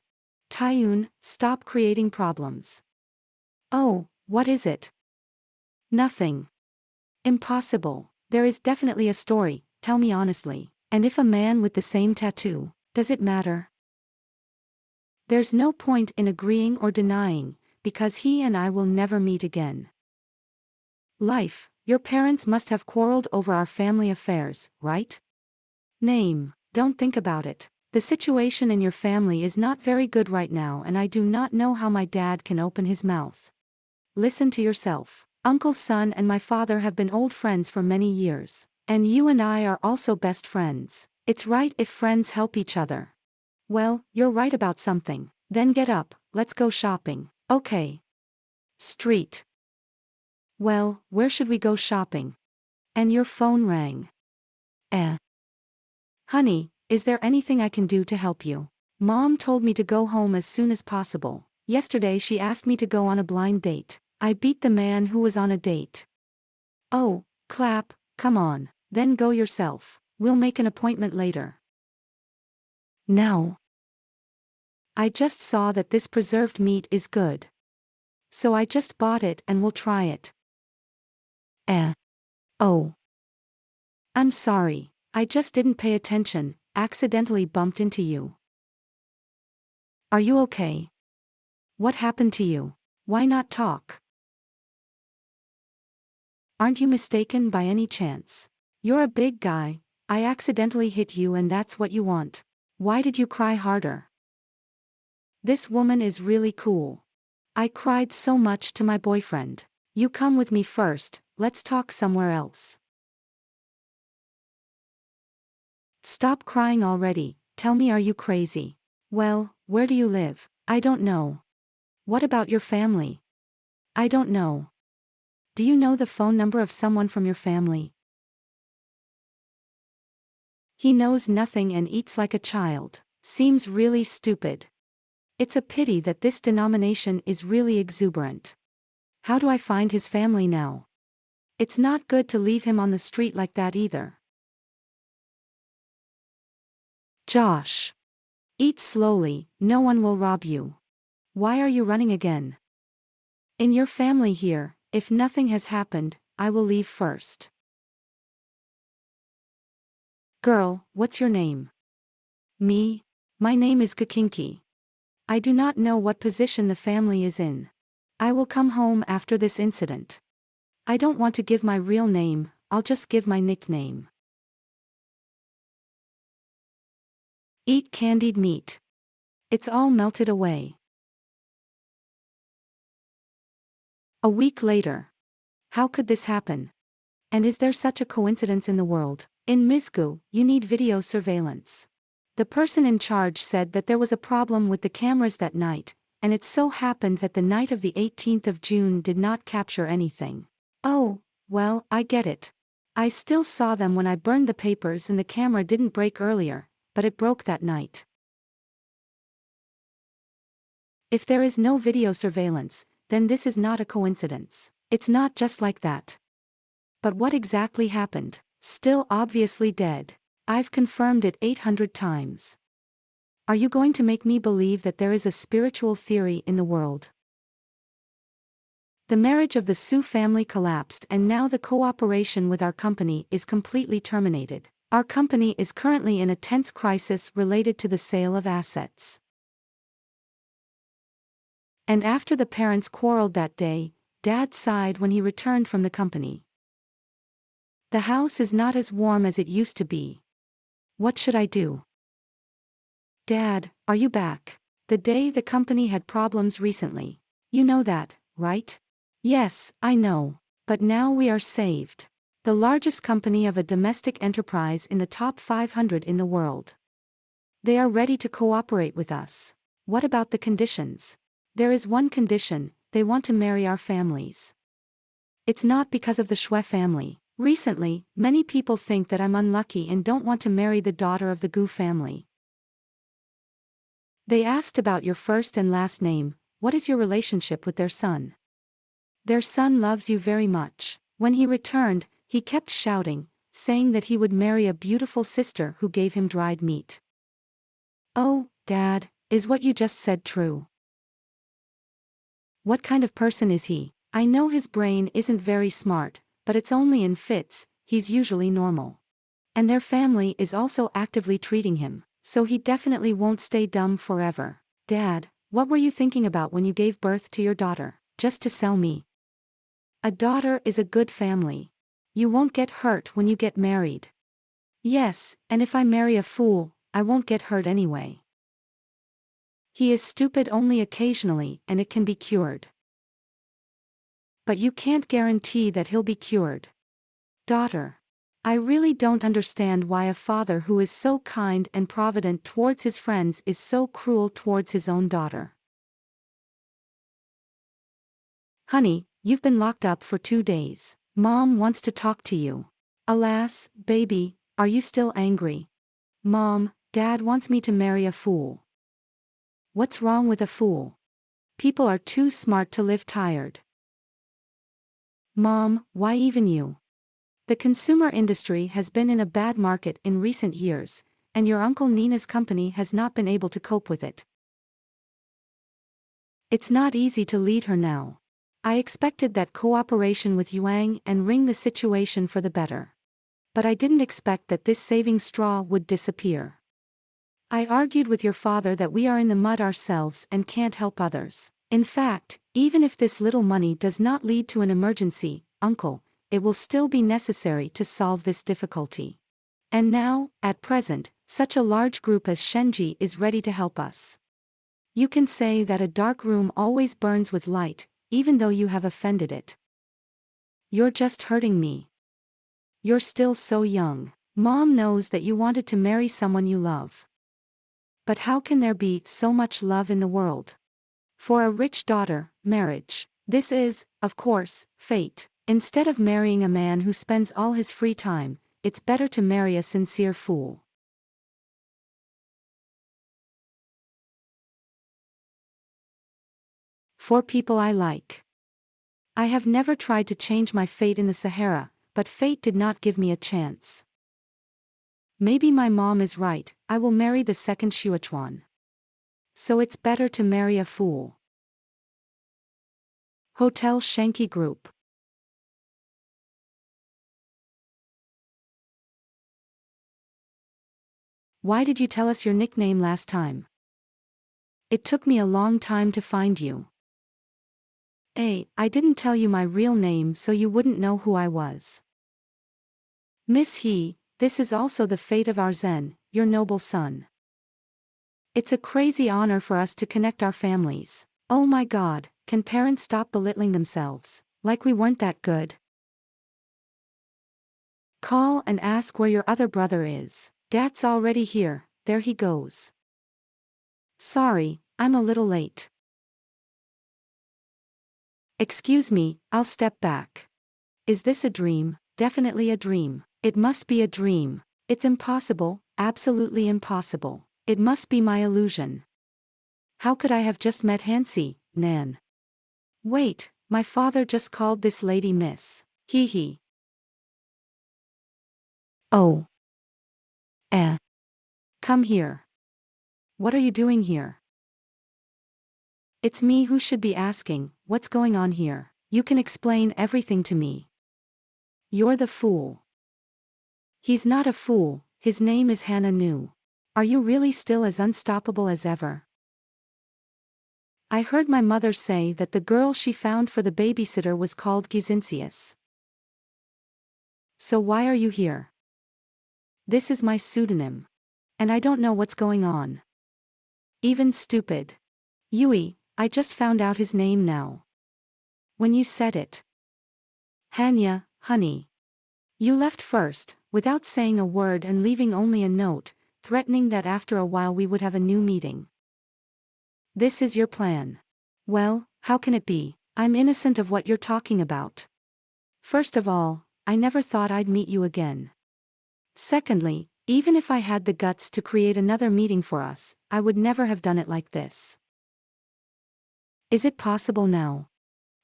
Taiyun, stop creating problems. Oh, what is it? Nothing. Impossible. There is definitely a story, tell me honestly. And if a man with the same tattoo, does it matter? There's no point in agreeing or denying, because he and I will never meet again. Life, your parents must have quarreled over our family affairs, right? Name, don't think about it. The situation in your family is not very good right now and I do not know how my dad can open his mouth. Listen to yourself. Uncle's son and my father have been old friends for many years. And you and I are also best friends. It's right if friends help each other. Well, you're right about something. Then get up, let's go shopping. Okay. Street. Well, where should we go shopping? And your phone rang. Honey, is there anything I can do to help you? Mom told me to go home as soon as possible. Yesterday she asked me to go on a blind date. I beat the man who was on a date. Oh, clap, come on. Then go yourself. We'll make an appointment later. Now. I just saw that this preserved meat is good. So I just bought it and will try it. Oh. I'm sorry, I just didn't pay attention, accidentally bumped into you. Are you okay? What happened to you? Why not talk? Aren't you mistaken by any chance? You're a big guy, I accidentally hit you and that's what you want. Why did you cry harder? This woman is really cool. I cried so much to my boyfriend. You come with me first, let's talk somewhere else. Stop crying already, tell me, are you crazy? Well, where do you live? I don't know. What about your family? I don't know. Do you know the phone number of someone from your family? He knows nothing and eats like a child. Seems really stupid. It's a pity that this denomination is really exuberant. How do I find his family now? It's not good to leave him on the street like that either. Josh. Eat slowly, no one will rob you. Why are you running again? In your family here, if nothing has happened, I will leave first. Girl, what's your name? Me? My name is Kakinki. I do not know what position the family is in. I will come home after this incident. I don't want to give my real name, I'll just give my nickname. Eat candied meat. It's all melted away. A week later. How could this happen? And is there such a coincidence in the world? In Mizgu, you need video surveillance. The person in charge said that there was a problem with the cameras that night, and it so happened that the night of the 18th of June did not capture anything. Oh, well, I get it. I still saw them when I burned the papers and the camera didn't break earlier, but it broke that night. If there is no video surveillance, then this is not a coincidence. It's not just like that. But what exactly happened? Still obviously dead. I've confirmed it 800 times. Are you going to make me believe that there is a spiritual theory in the world? The marriage of the Su family collapsed and now the cooperation with our company is completely terminated. Our company is currently in a tense crisis related to the sale of assets. And after the parents quarreled that day, Dad sighed when he returned from the company. The house is not as warm as it used to be. What should I do? Dad, are you back? The day the company had problems recently. You know that, right? Yes, I know. But now we are saved. The largest company of a domestic enterprise in the top 500 in the world. They are ready to cooperate with us. What about the conditions? There is one condition, they want to marry our families. It's not because of the Shui family. Recently, many people think that I'm unlucky and don't want to marry the daughter of the Gu family. They asked about your first and last name, what is your relationship with their son? Their son loves you very much. When he returned, he kept shouting, saying that he would marry a beautiful sister who gave him dried meat. Oh, Dad, is what you just said true? What kind of person is he? I know his brain isn't very smart, but it's only in fits, he's usually normal. And their family is also actively treating him, so he definitely won't stay dumb forever. Dad, what were you thinking about when you gave birth to your daughter? Just to sell me? A daughter is a good family. You won't get hurt when you get married. Yes, and if I marry a fool, I won't get hurt anyway. He is stupid only occasionally and it can be cured. But you can't guarantee that he'll be cured. Daughter. I really don't understand why a father who is so kind and provident towards his friends is so cruel towards his own daughter. Honey, you've been locked up for 2 days. Mom wants to talk to you. Alas, baby, are you still angry? Mom, Dad wants me to marry a fool. What's wrong with a fool? People are too smart to live tired. Mom, why even you? The consumer industry has been in a bad market in recent years, and your Uncle Nina's company has not been able to cope with it. It's not easy to lead her now. I expected that cooperation with Yuang and wring the situation for the better. But I didn't expect that this saving straw would disappear. I argued with your father that we are in the mud ourselves and can't help others. In fact, even if this little money does not lead to an emergency, Uncle, it will still be necessary to solve this difficulty. And now, at present, such a large group as Shenji is ready to help us. You can say that a dark room always burns with light, even though you have offended it. You're just hurting me. You're still so young. Mom knows that you wanted to marry someone you love. But how can there be so much love in the world? For a rich daughter, marriage. This is, of course, fate. Instead of marrying a man who spends all his free time, it's better to marry a sincere fool. For people I like. I have never tried to change my fate in the Sahara, but fate did not give me a chance. Maybe my mom is right, I will marry the second Shuochuan. So it's better to marry a fool. Hotel Shanky Group. Why did you tell us your nickname last time? It took me a long time to find you. I didn't tell you my real name so you wouldn't know who I was. Miss He, this is also the fate of our Zen, your noble son. It's a crazy honor for us to connect our families. Oh my God, can parents stop belittling themselves, like we weren't that good? Call and ask where your other brother is. Dad's already here, there he goes. Sorry, I'm a little late. Excuse me, I'll step back. Is this a dream? Definitely a dream. It must be a dream. It's impossible, absolutely impossible. It must be my illusion. How could I have just met Hansi, Nan? Wait, my father just called this lady Miss. Hee hee. Oh. Come here. What are you doing here? It's me who should be asking, what's going on here? You can explain everything to me. You're the fool. He's not a fool, his name is Hannah Nu. Are you really still as unstoppable as ever? I heard my mother say that the girl she found for the babysitter was called Gizinsius. So why are you here? This is my pseudonym. And I don't know what's going on. Even stupid. Yui, I just found out his name now. When you said it. Hanya, honey. You left first, without saying a word and leaving only a note, threatening that after a while we would have a new meeting. This is your plan. Well, how can it be? I'm innocent of what you're talking about. First of all, I never thought I'd meet you again. Secondly, even if I had the guts to create another meeting for us, I would never have done it like this. Is it possible now?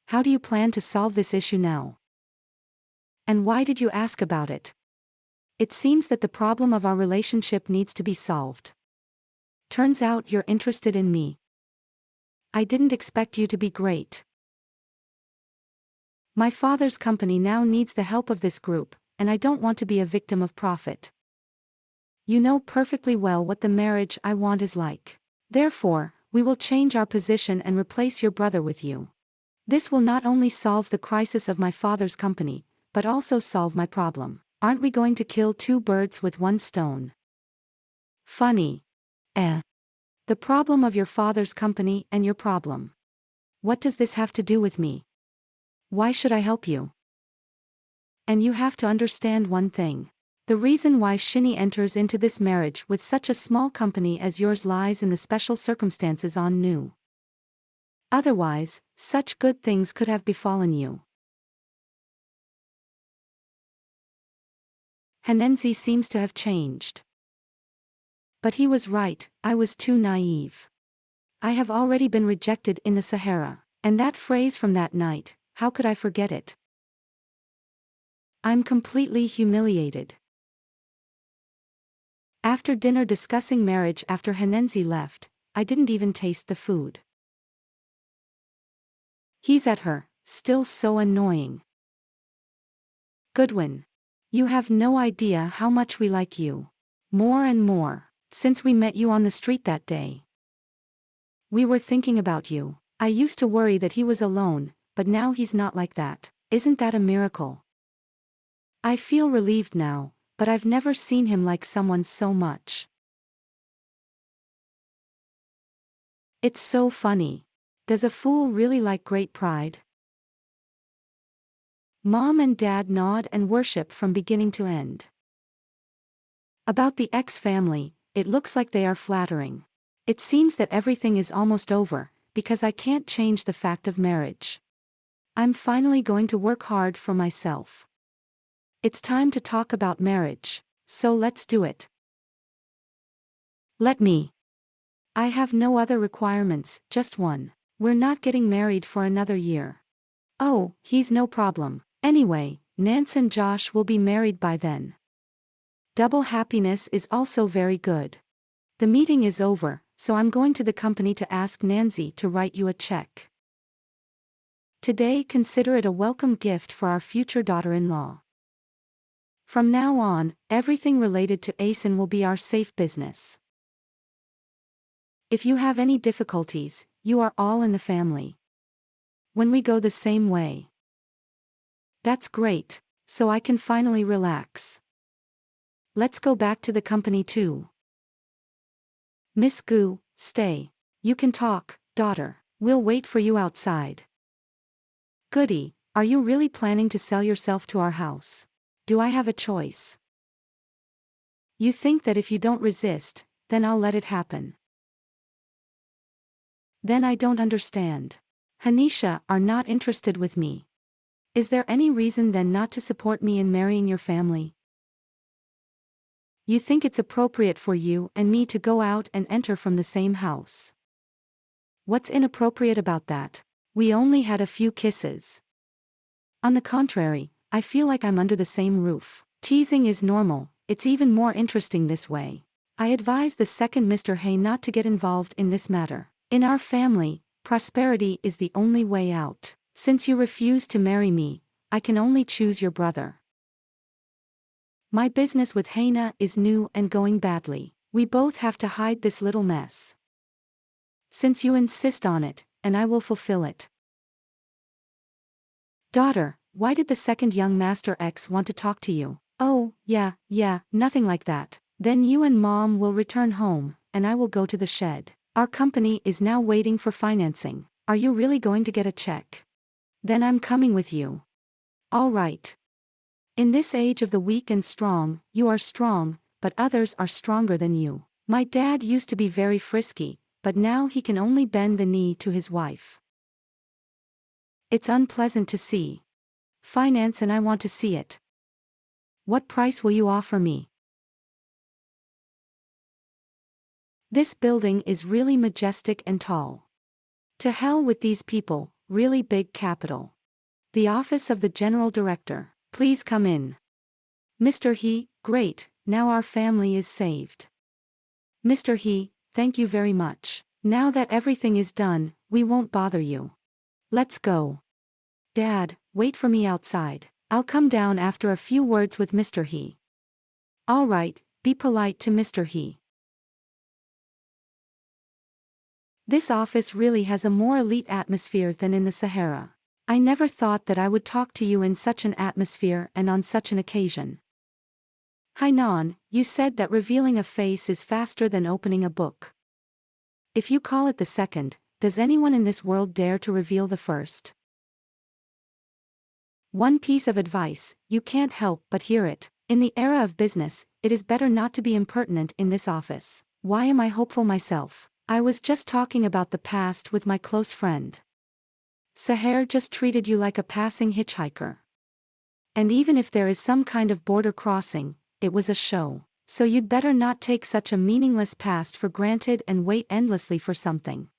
How do you plan to solve this issue now? And why did you ask about it? It seems that the problem of our relationship needs to be solved. Turns out you're interested in me. I didn't expect you to be great. My father's company now needs the help of this group, and I don't want to be a victim of profit. You know perfectly well what the marriage I want is like. Therefore, we will change our position and replace your brother with you. This will not only solve the crisis of my father's company, but also solve my problem. Aren't we going to kill two birds with one stone? Funny. The problem of your father's company and your problem. What does this have to do with me? Why should I help you? And you have to understand one thing. The reason why Shinny enters into this marriage with such a small company as yours lies in the special circumstances on Nu. Otherwise, such good things could have befallen you. Hanenzi seems to have changed. But he was right, I was too naive. I have already been rejected in the Sahara, and that phrase from that night, how could I forget it? I'm completely humiliated. After dinner discussing marriage after Hanenzi left, I didn't even taste the food. He's at her, still so annoying. Goodwin. You have no idea how much we like you. More and more, since we met you on the street that day. We were thinking about you. I used to worry that he was alone, but now he's not like that. Isn't that a miracle? I feel relieved now, but I've never seen him like someone so much. It's so funny. Does a fool really like great pride? Mom and Dad nod and worship from beginning to end. About the X family, it looks like they are flattering. It seems that everything is almost over, because I can't change the fact of marriage. I'm finally going to work hard for myself. It's time to talk about marriage, so let's do it. Let me. I have no other requirements, just one. We're not getting married for another year. Oh, he's no problem. Anyway, Nance and Josh will be married by then. Double happiness is also very good. The meeting is over, so I'm going to the company to ask Nancy to write you a check. Today consider it a welcome gift for our future daughter-in-law. From now on, everything related to ASIN will be our safe business. If you have any difficulties, you are all in the family. When we go the same way. That's great, so I can finally relax. Let's go back to the company too. Miss Gu, stay. You can talk, daughter. We'll wait for you outside. Goody, are you really planning to sell yourself to our house? Do I have a choice? You think that if you don't resist, then I'll let it happen. Then I don't understand. Hanisha are not interested with me. Is there any reason then not to support me in marrying your family? You think it's appropriate for you and me to go out and enter from the same house. What's inappropriate about that? We only had a few kisses. On the contrary, I feel like I'm under the same roof. Teasing is normal, it's even more interesting this way. I advise the second Mr. Hay not to get involved in this matter. In our family, prosperity is the only way out. Since you refuse to marry me, I can only choose your brother. My business with Haina is new and going badly. We both have to hide this little mess. Since you insist on it, and I will fulfill it. Daughter, why did the second young Master X want to talk to you? Oh, yeah, nothing like that. Then you and Mom will return home, and I will go to the shed. Our company is now waiting for financing. Are you really going to get a check? Then I'm coming with you. All right. In this age of the weak and strong, you are strong, but others are stronger than you. My dad used to be very frisky, but now he can only bend the knee to his wife. It's unpleasant to see. Finance and I want to see it. What price will you offer me? This building is really majestic and tall. To hell with these people, really big capital. The office of the General Director. Please come in. Mr. He, great, now our family is saved. Mr. He, thank you very much. Now that everything is done, we won't bother you. Let's go. Dad, wait for me outside. I'll come down after a few words with Mr. He. All right, be polite to Mr. He. This office really has a more elite atmosphere than in the Sahara. I never thought that I would talk to you in such an atmosphere and on such an occasion. Hainan, you said that revealing a face is faster than opening a book. If you call it the second, does anyone in this world dare to reveal the first? One piece of advice, you can't help but hear it. In the era of business, it is better not to be impertinent in this office. Why am I hopeful myself? I was just talking about the past with my close friend. Sahara just treated you like a passing hitchhiker. And even if there is some kind of border crossing, it was a show. So you'd better not take such a meaningless past for granted and wait endlessly for something.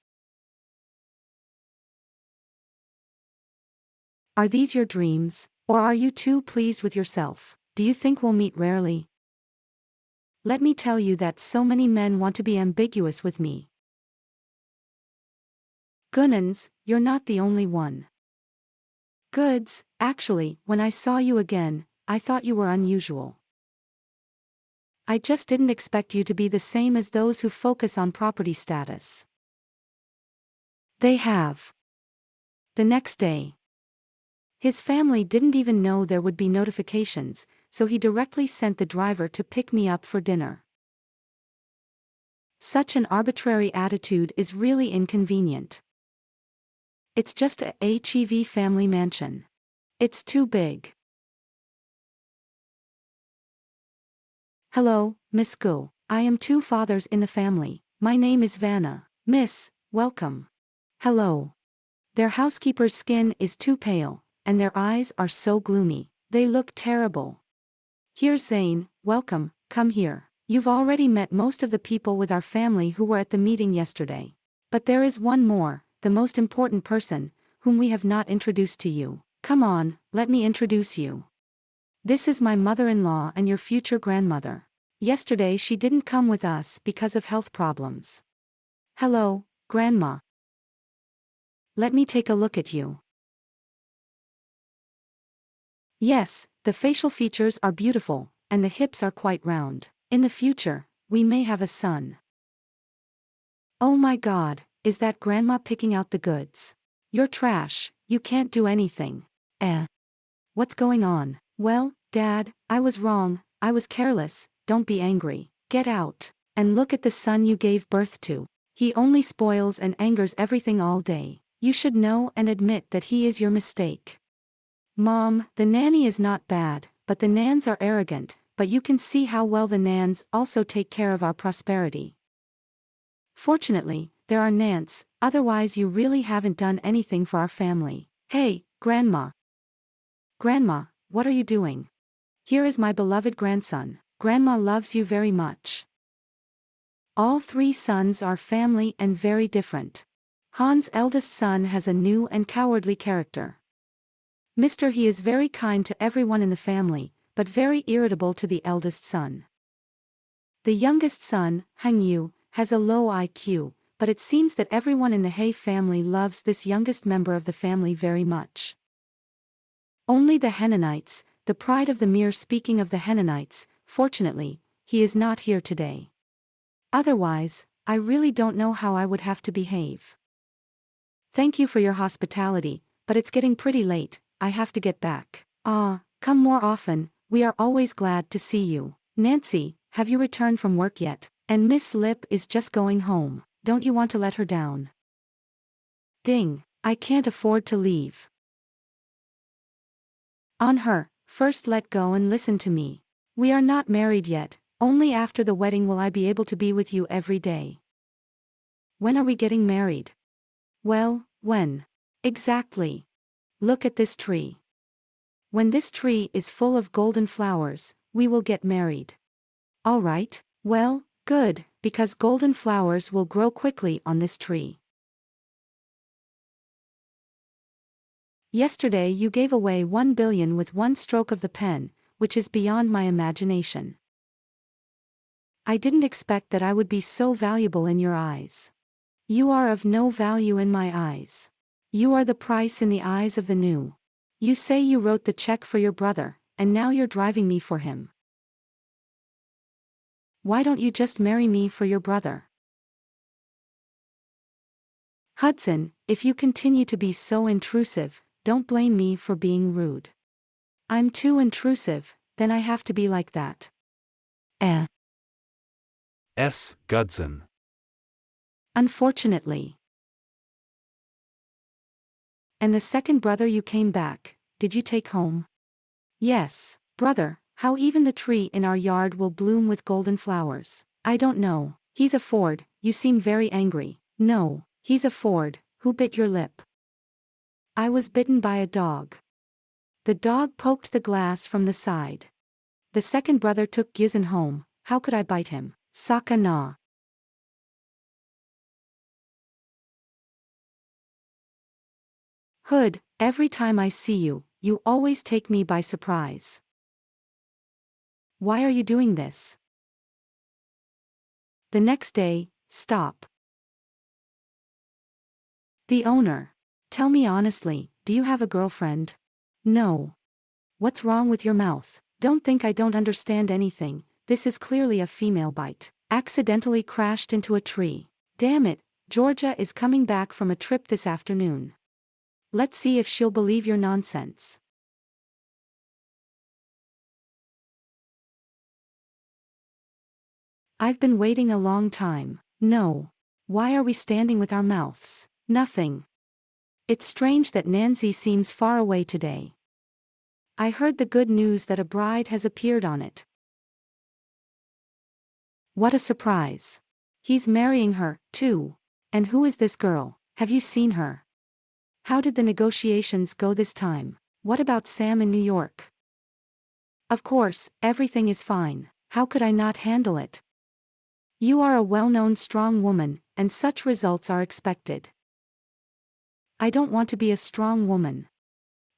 Are these your dreams, or are you too pleased with yourself? Do you think we'll meet rarely? Let me tell you that so many men want to be ambiguous with me. Gunnans, you're not the only one. Goods, actually, when I saw you again, I thought you were unusual. I just didn't expect you to be the same as those who focus on property status. They have. The next day. His family didn't even know there would be notifications, so he directly sent the driver to pick me up for dinner. Such an arbitrary attitude is really inconvenient. It's just a HEV family mansion. It's too big. Hello, Miss Go. I am two fathers in the family. My name is Vanna. Miss, welcome. Hello. Their housekeeper's skin is too pale, and their eyes are so gloomy. They look terrible. Here's Zane, welcome, come here. You've already met most of the people with our family who were at the meeting yesterday. But there is one more, the most important person, whom we have not introduced to you. Come on, let me introduce you. This is my mother-in-law and your future grandmother. Yesterday she didn't come with us because of health problems. Hello, Grandma. Let me take a look at you. Yes, the facial features are beautiful, and the hips are quite round. In the future, we may have a son. Oh my God, is that Grandma picking out the goods? You're trash, you can't do anything. What's going on? Well, Dad, I was wrong, I was careless, don't be angry. Get out. And look at the son you gave birth to. He only spoils and angers everything all day. You should know and admit that he is your mistake. Mom, the nanny is not bad, but the nans are arrogant, but you can see how well the nans also take care of our prosperity. Fortunately, there are nants, otherwise you really haven't done anything for our family. Hey, Grandma. Grandma, what are you doing? Here is my beloved grandson. Grandma loves you very much. All three sons are family and very different. Han's eldest son has a new and cowardly character. He is very kind to everyone in the family, but very irritable to the eldest son. The youngest son, Hangyu, has a low IQ, but it seems that everyone in the He family loves this youngest member of the family very much. Only the Henanites, the pride of the mere speaking of the Henanites, fortunately, he is not here today. Otherwise, I really don't know how I would have to behave. Thank you for your hospitality, but it's getting pretty late, I have to get back. Come more often, we are always glad to see you. Nancy, have you returned from work yet? And Miss Lip is just going home, don't you want to let her down? Ding, I can't afford to leave. On her, first let go and listen to me. We are not married yet, only after the wedding will I be able to be with you every day. When are we getting married? Well, when? Exactly. Look at this tree. When this tree is full of golden flowers, we will get married. All right, well, good, because golden flowers will grow quickly on this tree. Yesterday you gave away 1 billion with one stroke of the pen, which is beyond my imagination. I didn't expect that I would be so valuable in your eyes. You are of no value in my eyes. You are the price in the eyes of the new. You say you wrote the check for your brother, and now you're driving me for him. Why don't you just marry me for your brother? Hudson, if you continue to be so intrusive, don't blame me for being rude. I'm too intrusive, then I have to be like that. Gudson. Unfortunately. And the second brother you came back, did you take home? Yes, brother, how even the tree in our yard will bloom with golden flowers. I don't know, he's a Ford, you seem very angry. No, he's a Ford, who bit your lip? I was bitten by a dog. The dog poked the glass from the side. The second brother took Gizon home, how could I bite him? Saka na. Hood, every time I see you, you always take me by surprise. Why are you doing this? The next day, stop. The owner. Tell me honestly, do you have a girlfriend? No. What's wrong with your mouth? Don't think I don't understand anything, this is clearly a female bite. Accidentally crashed into a tree. Damn it, Georgia is coming back from a trip this afternoon. Let's see if she'll believe your nonsense. I've been waiting a long time. No. Why are we standing with our mouths? Nothing. It's strange that Nancy seems far away today. I heard the good news that a bride has appeared on it. What a surprise. He's marrying her, too. And who is this girl? Have you seen her? How did the negotiations go this time? What about Sam in New York? Of course, everything is fine. How could I not handle it? You are a well-known strong woman, and such results are expected. I don't want to be a strong woman.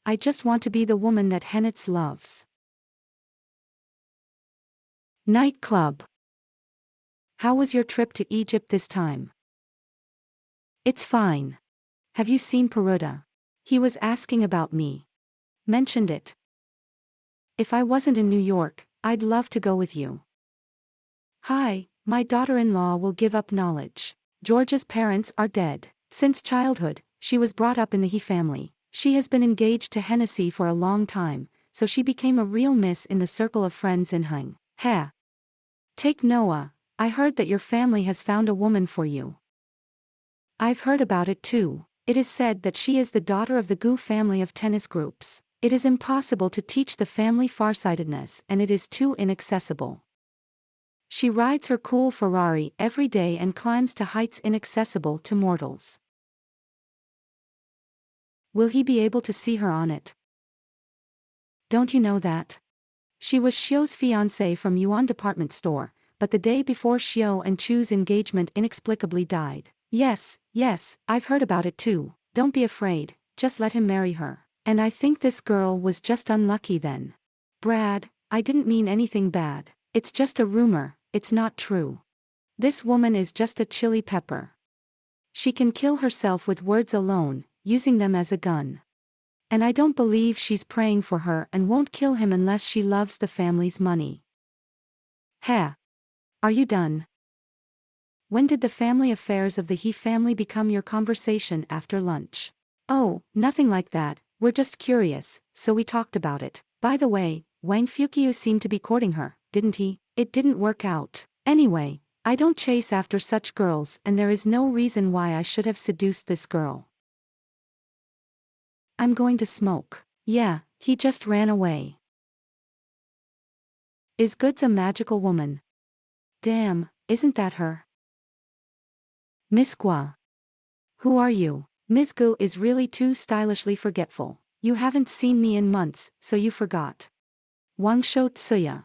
I just want to be the woman that Henitz loves. Nightclub. How was your trip to Egypt this time? It's fine. Have you seen Peruta? He was asking about me. Mentioned it. If I wasn't in New York, I'd love to go with you. Hi, my daughter-in-law will give up knowledge. Georgia's parents are dead. Since childhood, she was brought up in the He family. She has been engaged to Hennessy for a long time, so she became a real miss in the circle of friends in Hung. Heh. Take Noah, I heard that your family has found a woman for you. I've heard about it too. It is said that she is the daughter of the Gu family of tennis groups. It is impossible to teach the family farsightedness and it is too inaccessible. She rides her cool Ferrari every day and climbs to heights inaccessible to mortals. Will he be able to see her on it? Don't you know that? She was Xiu's fiancé from Yuan department store, but the day before Xiu and Chu's engagement inexplicably died. Yes, I've heard about it too. Don't be afraid, just let him marry her. And I think this girl was just unlucky then. Brad, I didn't mean anything bad. It's just a rumor, it's not true. This woman is just a chili pepper. She can kill herself with words alone, using them as a gun. And I don't believe she's praying for her and won't kill him unless she loves the family's money. Heh. Are you done? When did the family affairs of the He family become your conversation after lunch? Oh, nothing like that, we're just curious, so we talked about it. By the way, Wang Fuqiu seemed to be courting her, didn't he? It didn't work out. Anyway, I don't chase after such girls and there is no reason why I should have seduced this girl. I'm going to smoke. Yeah, he just ran away. Is Goods a magical woman? Damn, isn't that her? Miss Gua. Who are you? Ms. Gu is really too stylishly forgetful. You haven't seen me in months, so you forgot. Wang Shou Tsuya.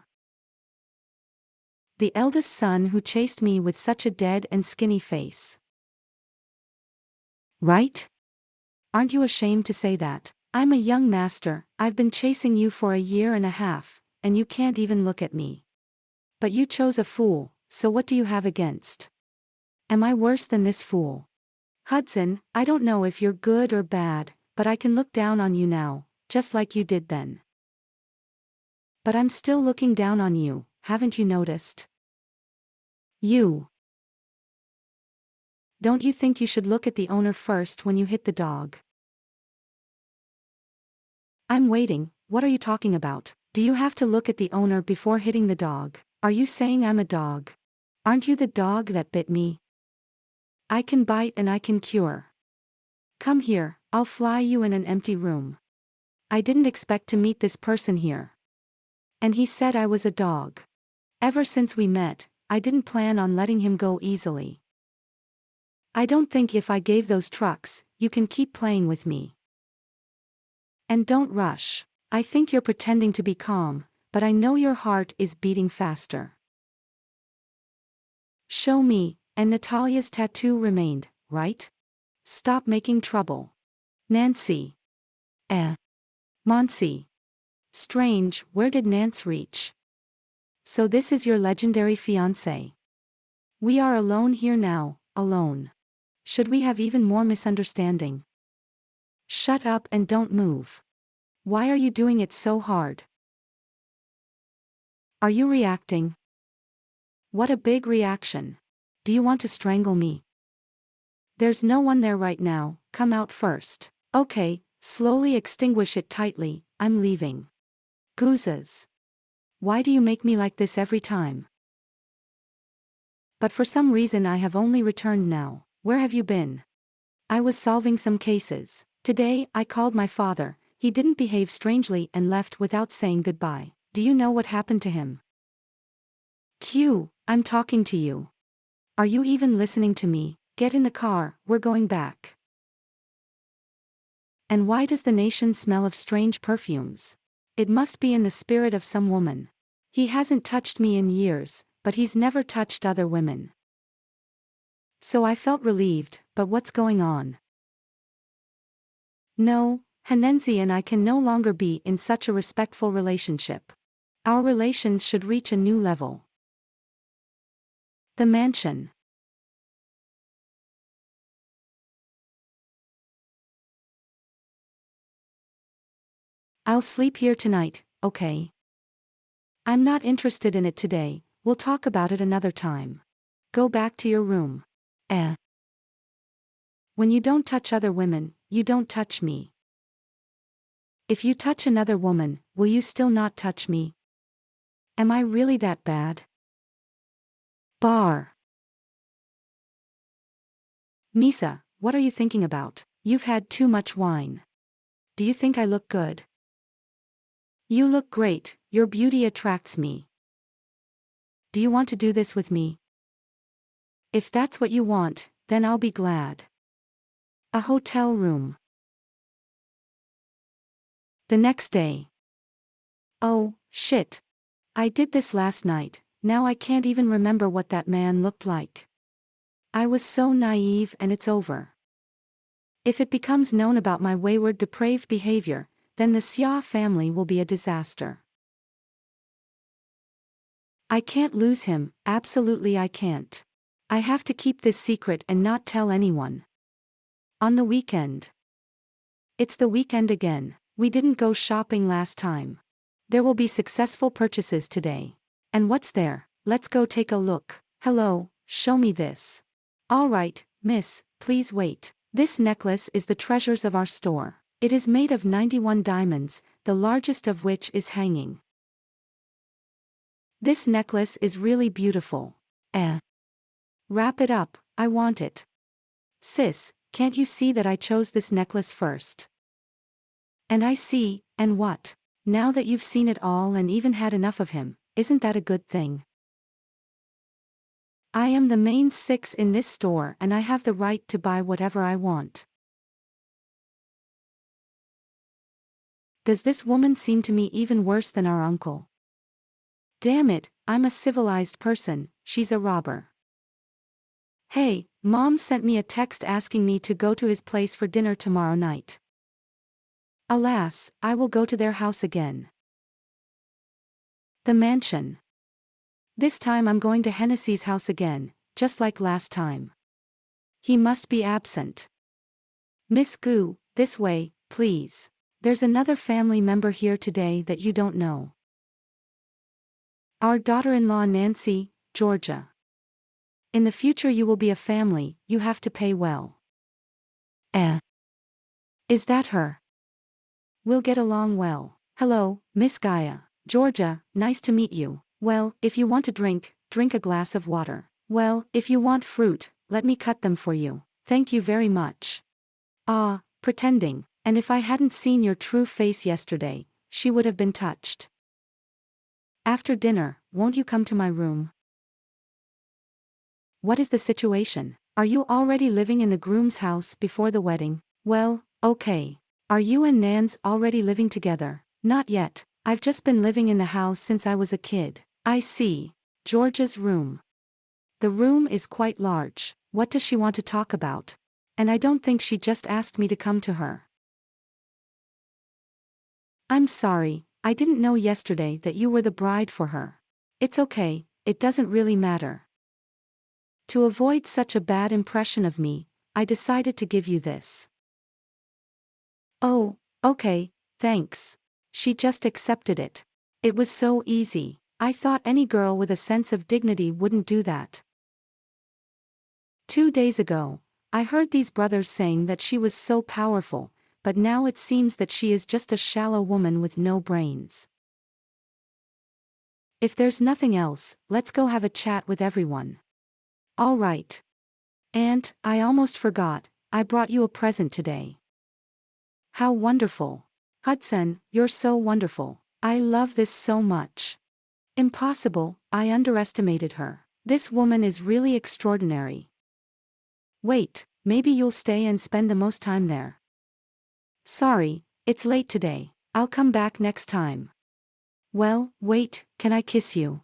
The eldest son who chased me with such a dead and skinny face. Right? Aren't you ashamed to say that? I'm a young master, I've been chasing you for a year and a half, and you can't even look at me. But you chose a fool, so what do you have against? Am I worse than this fool? Hudson, I don't know if you're good or bad, but I can look down on you now, just like you did then. But I'm still looking down on you, haven't you noticed? You. Don't you think you should look at the owner first when you hit the dog? I'm waiting, what are you talking about? Do you have to look at the owner before hitting the dog? Are you saying I'm a dog? Aren't you the dog that bit me? I can bite and I can cure. Come here, I'll fly you in an empty room. I didn't expect to meet this person here. And he said I was a dog. Ever since we met, I didn't plan on letting him go easily. I don't think if I gave those trucks, you can keep playing with me. And don't rush. I think you're pretending to be calm, but I know your heart is beating faster. Show me, and Natalia's tattoo remained, right? Stop making trouble. Nancy. Monsi. Strange, where did Nance reach? So this is your legendary fiancé. We are alone here now, alone. Should we have even more misunderstanding? Shut up and don't move. Why are you doing it so hard? Are you reacting? What a big reaction. Do you want to strangle me? There's no one there right now, come out first. Okay, slowly extinguish it tightly, I'm leaving. Goozes. Why do you make me like this every time? But for some reason I have only returned now. Where have you been? I was solving some cases. Today, I called my father, he didn't behave strangely and left without saying goodbye. Do you know what happened to him? Q, I'm talking to you. Are you even listening to me? Get in the car, we're going back. And why does the nation smell of strange perfumes? It must be in the spirit of some woman. He hasn't touched me in years, but he's never touched other women. So I felt relieved, but what's going on? No, Hanenzi and I can no longer be in such a respectful relationship. Our relations should reach a new level. The mansion. I'll sleep here tonight, okay? I'm not interested in it today, we'll talk about it another time. Go back to your room. Eh. When you don't touch other women, you don't touch me. If you touch another woman, will you still not touch me? Am I really that bad? Bar. Misa, what are you thinking about? You've had too much wine. Do you think I look good? You look great, your beauty attracts me. Do you want to do this with me? If that's what you want, then I'll be glad. A hotel room. The next day. Oh, shit. I did this last night, now I can't even remember what that man looked like. I was so naive and it's over. If it becomes known about my wayward depraved behavior, then the Xia family will be a disaster. I can't lose him, absolutely I can't. I have to keep this secret and not tell anyone. On the weekend. It's the weekend again, we didn't go shopping last time. There will be successful purchases today. And what's there? Let's go take a look. Hello, show me this. Alright, miss, please wait. This necklace is the treasures of our store. It is made of 91 diamonds, the largest of which is hanging. This necklace is really beautiful. Wrap it up, I want it. Sis, can't you see that I chose this necklace first? And I see, and what? Now that you've seen it all and even had enough of him, isn't that a good thing? I am the main six in this store and I have the right to buy whatever I want. Does this woman seem to me even worse than our uncle? Damn it, I'm a civilized person, she's a robber. Hey, Mom sent me a text asking me to go to his place for dinner tomorrow night. Alas, I will go to their house again. The mansion. This time I'm going to Hennessy's house again, just like last time. He must be absent. Miss Gu, this way, please. There's another family member here today that you don't know. Our daughter-in-law Nancy, Georgia. In the future you will be a family, you have to pay well. Is that her? We'll get along well. Hello, Miss Gaia. Georgia, nice to meet you. Well, if you want to drink, drink a glass of water. Well, if you want fruit, let me cut them for you. Thank you very much. Ah, pretending. And if I hadn't seen your true face yesterday, she would have been touched. After dinner, won't you come to my room? What is the situation? Are you already living in the groom's house before the wedding? Well, okay. Are you and Nans already living together? Not yet, I've just been living in the house since I was a kid. I see. Georgia's room. The room is quite large. What does she want to talk about? And I don't think she just asked me to come to her. I'm sorry, I didn't know yesterday that you were the bride for her. It's okay, it doesn't really matter. To avoid such a bad impression of me, I decided to give you this. Oh, okay, thanks. She just accepted it. It was so easy. I thought any girl with a sense of dignity wouldn't do that. 2 days ago, I heard these brothers saying that she was so powerful, but now it seems that she is just a shallow woman with no brains. If there's nothing else, let's go have a chat with everyone. All right. Aunt, I almost forgot, I brought you a present today. How wonderful. Hudson, you're so wonderful. I love this so much. Impossible, I underestimated her. This woman is really extraordinary. Wait, maybe you'll stay and spend the most time there. Sorry, it's late today. I'll come back next time. Well, wait, can I kiss you?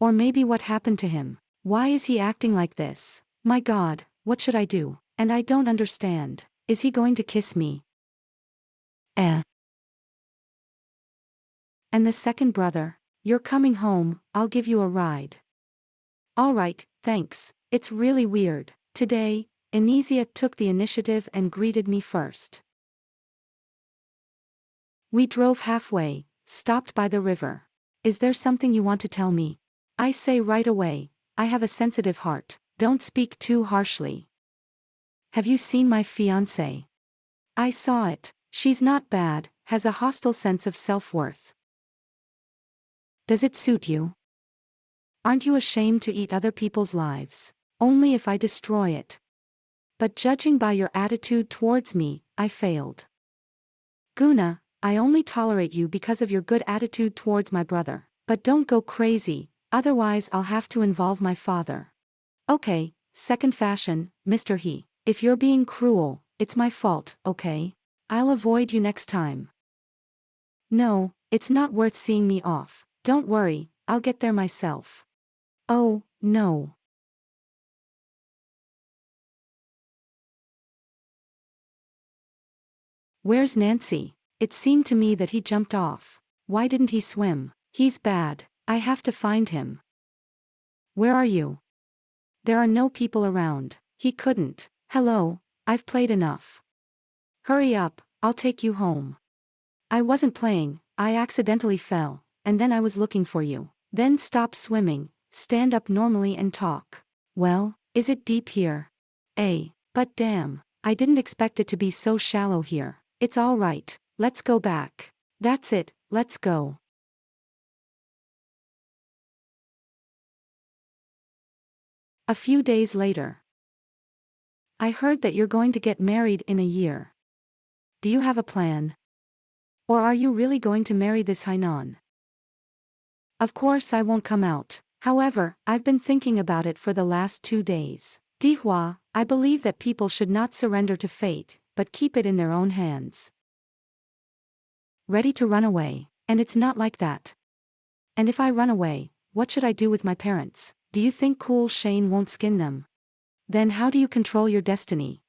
Or maybe what happened to him? Why is he acting like this? My God, what should I do? And I don't understand. Is he going to kiss me? Eh. And the second brother? You're coming home, I'll give you a ride. Alright, thanks, it's really weird. Today, Anisia took the initiative and greeted me first. We drove halfway, stopped by the river. Is there something you want to tell me? I say right away, I have a sensitive heart, don't speak too harshly. Have you seen my fiancé? I saw it, she's not bad, has a hostile sense of self-worth. Does it suit you? Aren't you ashamed to eat other people's lives? Only if I destroy it. But judging by your attitude towards me, I failed. Guna, I only tolerate you because of your good attitude towards my brother. But don't go crazy, otherwise I'll have to involve my father. Okay, second fashion, Mr. He. If you're being cruel, it's my fault, okay? I'll avoid you next time. No, it's not worth seeing me off. Don't worry, I'll get there myself. Oh, no. Where's Nancy? It seemed to me that he jumped off. Why didn't he swim? He's bad, I have to find him. Where are you? There are no people around. He couldn't. Hello, I've played enough. Hurry up, I'll take you home. I wasn't playing, I accidentally fell, and then I was looking for you. Then stop swimming, stand up normally and talk. Well, is it deep here? But damn, I didn't expect it to be so shallow here. It's all right, let's go back. That's it, let's go. A few days later. I heard that you're going to get married in a year. Do you have a plan? Or are you really going to marry this Hainan? Of course I won't come out. However, I've been thinking about it for the last 2 days. Dihua, I believe that people should not surrender to fate, but keep it in their own hands. Ready to run away, and it's not like that. And if I run away, what should I do with my parents? Do you think Cool Shane won't skin them? Then how do you control your destiny?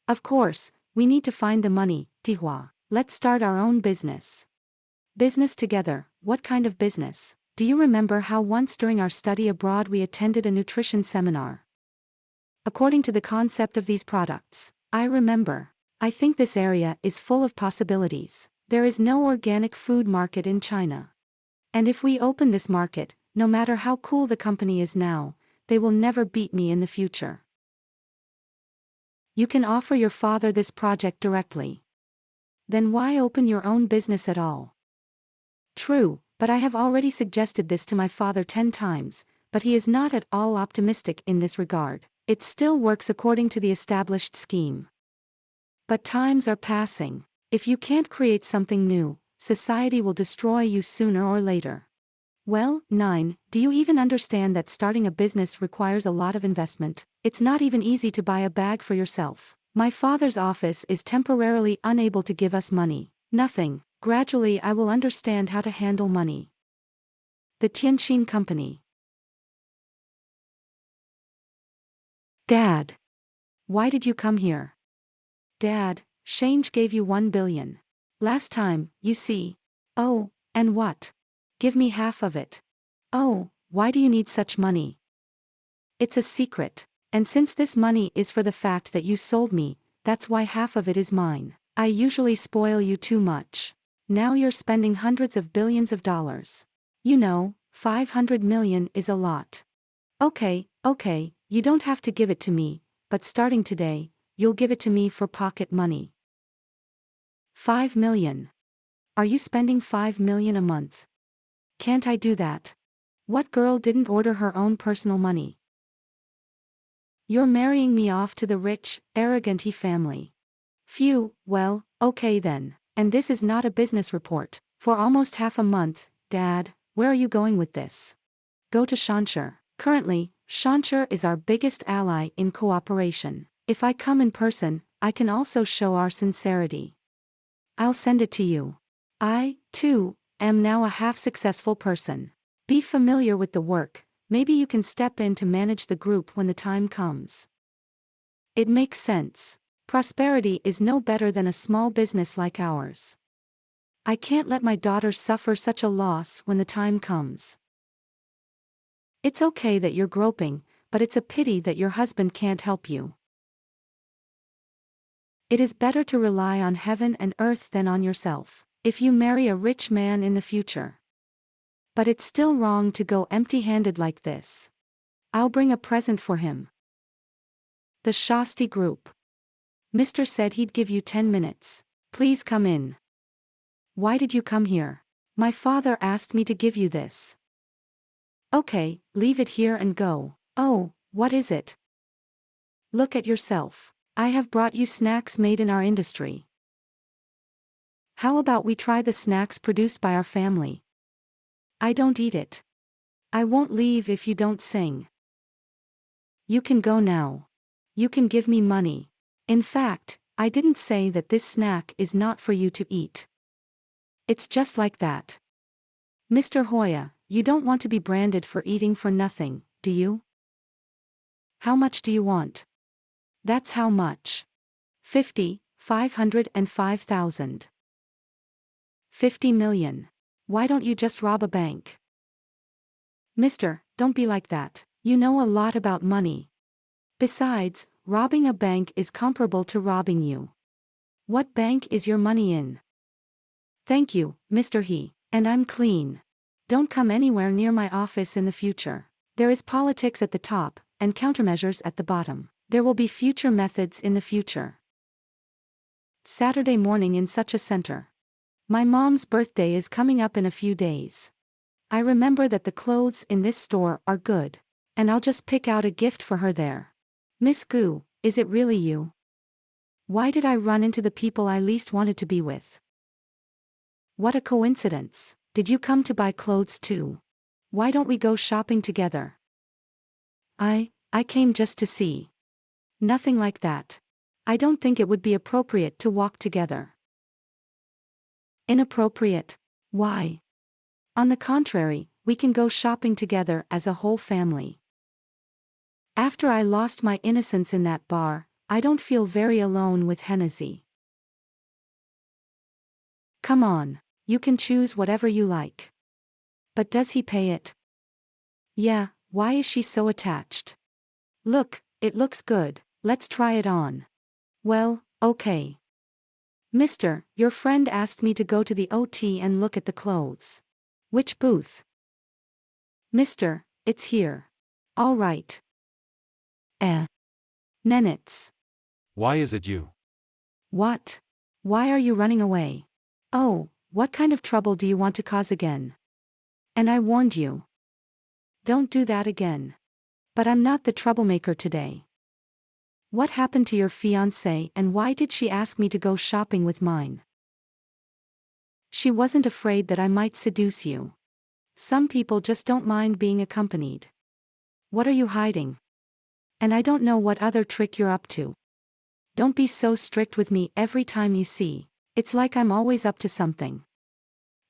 Of course, we need to find the money, Dihua. Let's start our own business. Business together, what kind of business? Do you remember how once during our study abroad we attended a nutrition seminar? According to the concept of these products, I remember. I think this area is full of possibilities. There is no organic food market in China. And if we open this market, no matter how cool the company is now, they will never beat me in the future. You can offer your father this project directly. Then why open your own business at all? True, but I have already suggested this to my father 10 times, but he is not at all optimistic in this regard. It still works according to the established scheme. But times are passing. If you can't create something new, society will destroy you sooner or later. Well, 9, do you even understand that starting a business requires a lot of investment? It's not even easy to buy a bag for yourself. My father's office is temporarily unable to give us money. Nothing. Gradually I will understand how to handle money. The Tianjin Company. Dad. Why did you come here? Dad, Shange gave you 1 billion. Last time, you see. Oh, and what? Give me half of it. Oh, why do you need such money? It's a secret, and since this money is for the fact that you sold me, that's why half of it is mine. I usually spoil you too much. Now you're spending hundreds of billions of dollars. You know, 500 million is a lot. Okay, you don't have to give it to me, but starting today, you'll give it to me for pocket money. 5 million. Are you spending 5 million a month? Can't I do that? What girl didn't order her own personal money? You're marrying me off to the rich, arrogant He family. Phew, well, okay then. And this is not a business report. For almost half a month, Dad, where are you going with this? Go to Shanshur. Currently, Shanshur is our biggest ally in cooperation. If I come in person, I can also show our sincerity. I'll send it to you. I, too, am now a half-successful person. Be familiar with the work, maybe you can step in to manage the group when the time comes. It makes sense. Prosperity is no better than a small business like ours. I can't let my daughter suffer such a loss when the time comes. It's okay that you're groping, but it's a pity that your husband can't help you. It is better to rely on heaven and earth than on yourself, if you marry a rich man in the future. But it's still wrong to go empty-handed like this. I'll bring a present for him. The Shasti group. Mr. said he'd give you 10 minutes. Please come in. Why did you come here? My father asked me to give you this. Okay, leave it here and go. Oh, what is it? Look at yourself. I have brought you snacks made in our industry. How about we try the snacks produced by our family? I don't eat it. I won't leave if you don't sing. You can go now. You can give me money. In fact, I didn't say that this snack is not for you to eat. It's just like that. Mr. Hoya, you don't want to be branded for eating for nothing, do you? How much do you want? That's how much. 50, 505,000. 50 million. Why don't you just rob a bank? Mister, don't be like that. You know a lot about money. Besides, robbing a bank is comparable to robbing you. What bank is your money in? Thank you, Mr. He, and I'm clean. Don't come anywhere near my office in the future. There is politics at the top, and countermeasures at the bottom. There will be future methods in the future. Saturday morning in such a center. My mom's birthday is coming up in a few days. I remember that the clothes in this store are good. And I'll just pick out a gift for her there. Miss Gu, is it really you? Why did I run into the people I least wanted to be with? What a coincidence. Did you come to buy clothes too? Why don't we go shopping together? I came just to see. Nothing like that. I don't think it would be appropriate to walk together. Inappropriate? Why? On the contrary, we can go shopping together as a whole family. After I lost my innocence in that bar, I don't feel very alone with Hennessy. Come on, you can choose whatever you like. But does he pay it? Yeah, why is she so attached? Look, it looks good, let's try it on. Well, okay. Mister, your friend asked me to go to the OT and look at the clothes. Which booth? Mister, it's here. All right. Nenets. Why is it you? What? Why are you running away? Oh, what kind of trouble do you want to cause again? And I warned you. Don't do that again. But I'm not the troublemaker today. What happened to your fiancée and why did she ask me to go shopping with mine? She wasn't afraid that I might seduce you. Some people just don't mind being accompanied. What are you hiding? And I don't know what other trick you're up to. Don't be so strict with me every time you see. It's like I'm always up to something.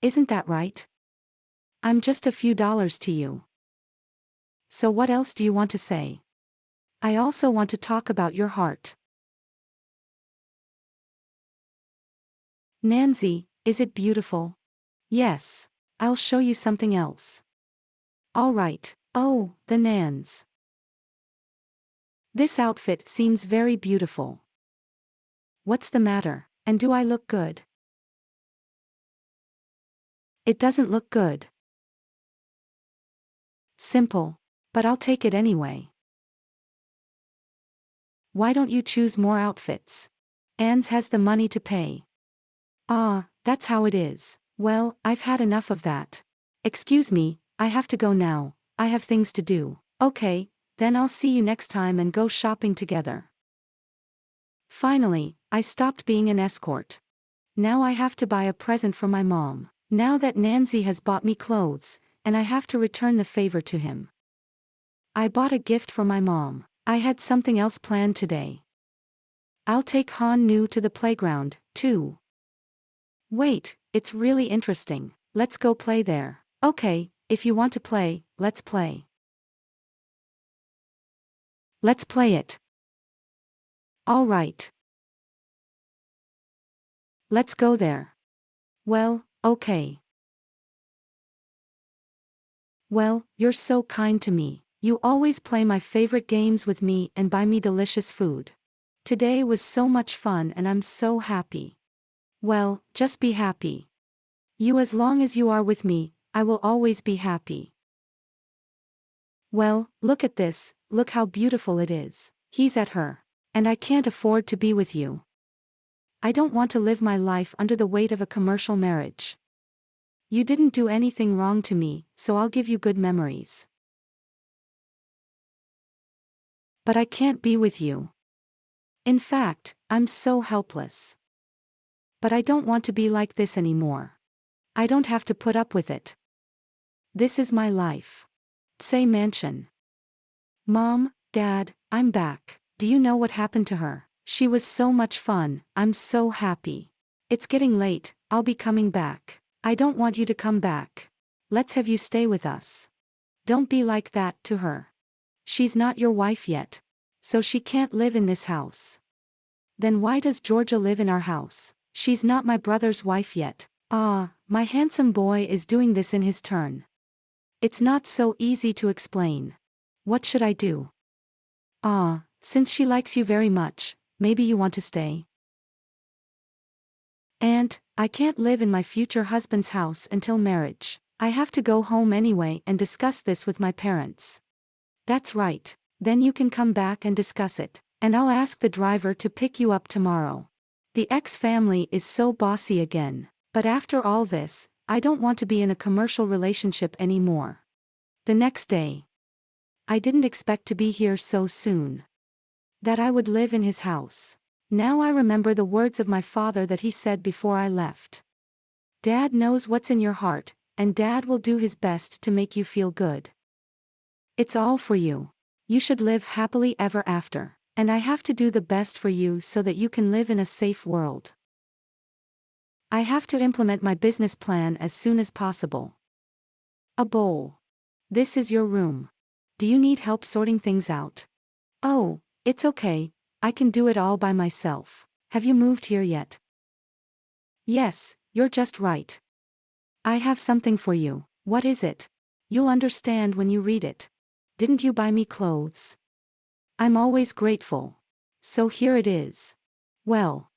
Isn't that right? I'm just a few dollars to you. So what else do you want to say? I also want to talk about your heart. Nancy, is it beautiful? Yes. I'll show you something else. All right. Oh, the Nans. This outfit seems very beautiful. What's the matter, and do I look good? It doesn't look good. Simple. But I'll take it anyway. Why don't you choose more outfits? Anne's has the money to pay. Ah, that's how it is. Well, I've had enough of that. Excuse me, I have to go now, I have things to do. Okay, then I'll see you next time and go shopping together. Finally, I stopped being an escort. Now I have to buy a present for my mom. Now that Nancy has bought me clothes, and I have to return the favor to him. I bought a gift for my mom. I had something else planned today. I'll take Han Nu to the playground, too. Wait, it's really interesting. Let's go play there. Okay, if you want to play, let's play. Let's play it. All right. Let's go there. Well, okay. Well, you're so kind to me. You always play my favorite games with me and buy me delicious food. Today was so much fun and I'm so happy. Well, just be happy. You, as long as you are with me, I will always be happy. Well, look at this, look how beautiful it is. He's at her. And I can't afford to be with you. I don't want to live my life under the weight of a commercial marriage. You didn't do anything wrong to me, so I'll give you good memories. But I can't be with you. In fact, I'm so helpless. But I don't want to be like this anymore. I don't have to put up with it. This is my life. Say mansion. Mom, Dad, I'm back. Do you know what happened to her? She was so much fun, I'm so happy. It's getting late, I'll be coming back. I don't want you to come back. Let's have you stay with us. Don't be like that to her. She's not your wife yet. So she can't live in this house. Then why does Georgia live in our house? She's not my brother's wife yet. Ah, my handsome boy is doing this in his turn. It's not so easy to explain. What should I do? Ah, since she likes you very much, maybe you want to stay? Aunt, I can't live in my future husband's house until marriage. I have to go home anyway and discuss this with my parents. That's right, then you can come back and discuss it, and I'll ask the driver to pick you up tomorrow. The X family is so bossy again, but after all this, I don't want to be in a commercial relationship anymore. The next day. I didn't expect to be here so soon. That I would live in his house. Now I remember the words of my father that he said before I left. Dad knows what's in your heart, and Dad will do his best to make you feel good. It's all for you. You should live happily ever after, and I have to do the best for you so that you can live in a safe world. I have to implement my business plan as soon as possible. A bowl. This is your room. Do you need help sorting things out? Oh, it's okay, I can do it all by myself. Have you moved here yet? Yes, you're just right. I have something for you. What is it? You'll understand when you read it. Didn't you buy me clothes? I'm always grateful. So here it is. Well,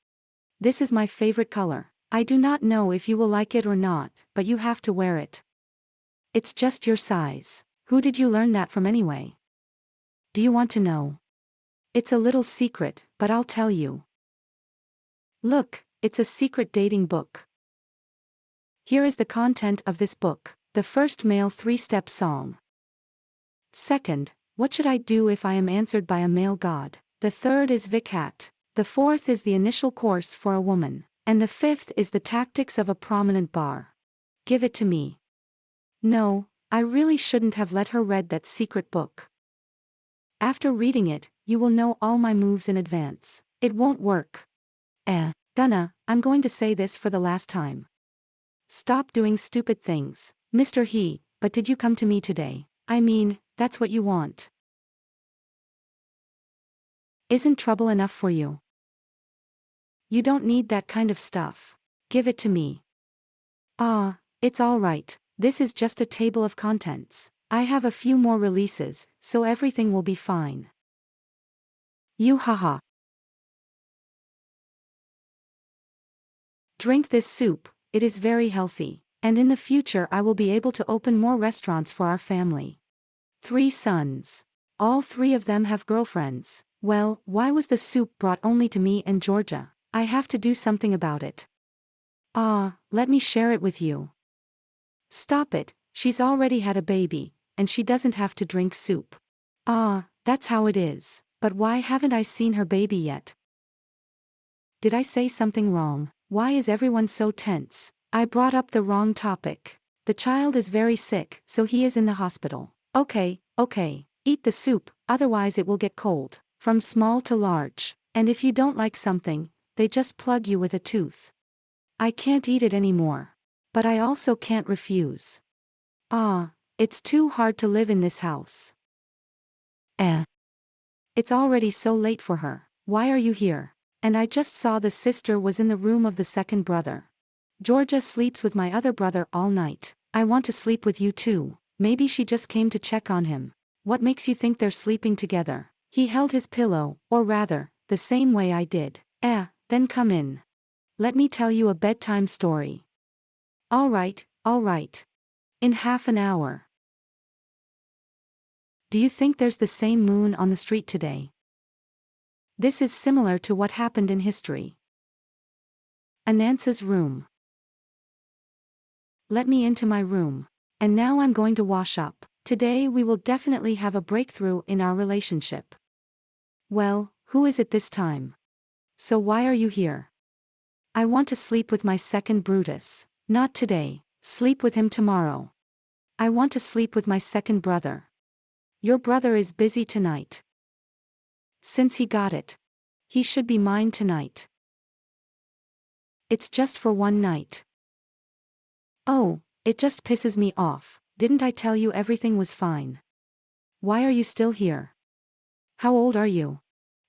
this is my favorite color. I do not know if you will like it or not, but you have to wear it. It's just your size. Who did you learn that from anyway? Do you want to know? It's a little secret, but I'll tell you. Look, it's a secret dating book. Here is the content of this book. The first male 3-step song. Second, what should I do if I am answered by a male god? The third is Vicat. The fourth is the initial course for a woman. And the fifth is the tactics of a prominent bar. Give it to me. No, I really shouldn't have let her read that secret book. After reading it, you will know all my moves in advance. It won't work. I'm going to say this for the last time. Stop doing stupid things, Mr. He, but did you come to me today? I mean, that's what you want. Isn't trouble enough for you? You don't need that kind of stuff. Give it to me. Ah, it's all right, this is just a table of contents. I have a few more releases, so everything will be fine. You haha. Drink this soup, it is very healthy, and in the future I will be able to open more restaurants for our family. 3 sons. All 3 of them have girlfriends. Well, why was the soup brought only to me and Georgia? I have to do something about it. Ah, let me share it with you. Stop it, she's already had a baby, and she doesn't have to drink soup. Ah, that's how it is, but why haven't I seen her baby yet? Did I say something wrong? Why is everyone so tense? I brought up the wrong topic. The child is very sick, so he is in the hospital. Okay, eat the soup, otherwise it will get cold. From small to large. And if you don't like something, they just plug you with a tooth. I can't eat it anymore. But I also can't refuse. Ah, it's too hard to live in this house. It's already so late for her. Why are you here? And I just saw the sister was in the room of the second brother. Georgia sleeps with my other brother all night. I want to sleep with you too. Maybe she just came to check on him. What makes you think they're sleeping together? He held his pillow, or rather, the same way I did. Then come in. Let me tell you a bedtime story. All right. In half an hour. Do you think there's the same moon on the street today? This is similar to what happened in history. Anansa's room. Let me into my room. And now I'm going to wash up. Today we will definitely have a breakthrough in our relationship. Well, who is it this time? So why are you here? I want to sleep with my second Brutus. Not today. Sleep with him tomorrow. I want to sleep with my second brother. Your brother is busy tonight. Since he got it, he should be mine tonight. It's just for one night. Oh, it just pisses me off. Didn't I tell you everything was fine? Why are you still here? How old are you?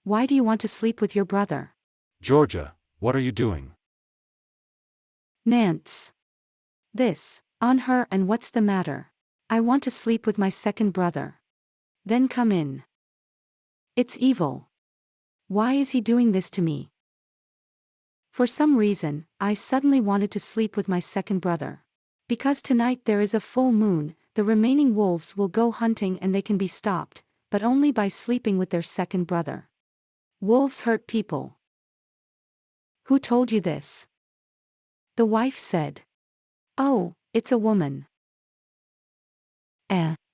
Why do you want to sleep with your brother? Georgia, what are you doing? Nance. This, on her, and what's the matter? I want to sleep with my second brother. Then come in. It's evil. Why is he doing this to me? For some reason, I suddenly wanted to sleep with my second brother. Because tonight there is a full moon, the remaining wolves will go hunting and they can be stopped, but only by sleeping with their second brother. Wolves hurt people. Who told you this? The wife said. Oh, it's a woman.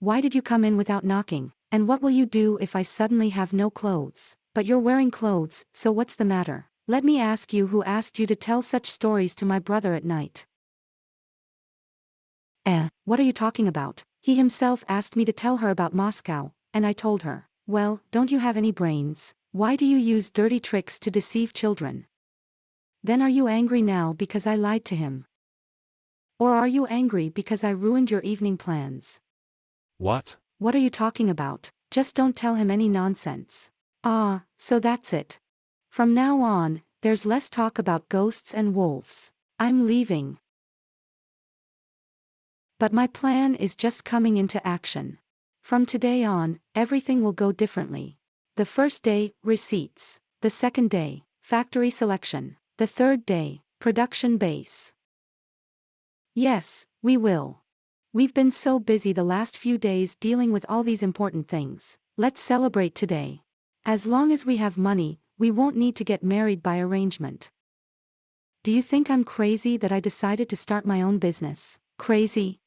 Why did you come in without knocking? And what will you do if I suddenly have no clothes? But you're wearing clothes, so what's the matter? Let me ask you, who asked you to tell such stories to my brother at night? What are you talking about? He himself asked me to tell her about Moscow, and I told her. Well, don't you have any brains? Why do you use dirty tricks to deceive children? Then are you angry now because I lied to him? Or are you angry because I ruined your evening plans? What? What are you talking about? Just don't tell him any nonsense. So that's it. From now on, there's less talk about ghosts and wolves. I'm leaving. But my plan is just coming into action. From today on, everything will go differently. The first day, receipts. The second day, factory selection. The third day, production base. Yes, we will. We've been so busy the last few days dealing with all these important things. Let's celebrate today. As long as we have money, we won't need to get married by arrangement. Do you think I'm crazy that I decided to start my own business? Crazy?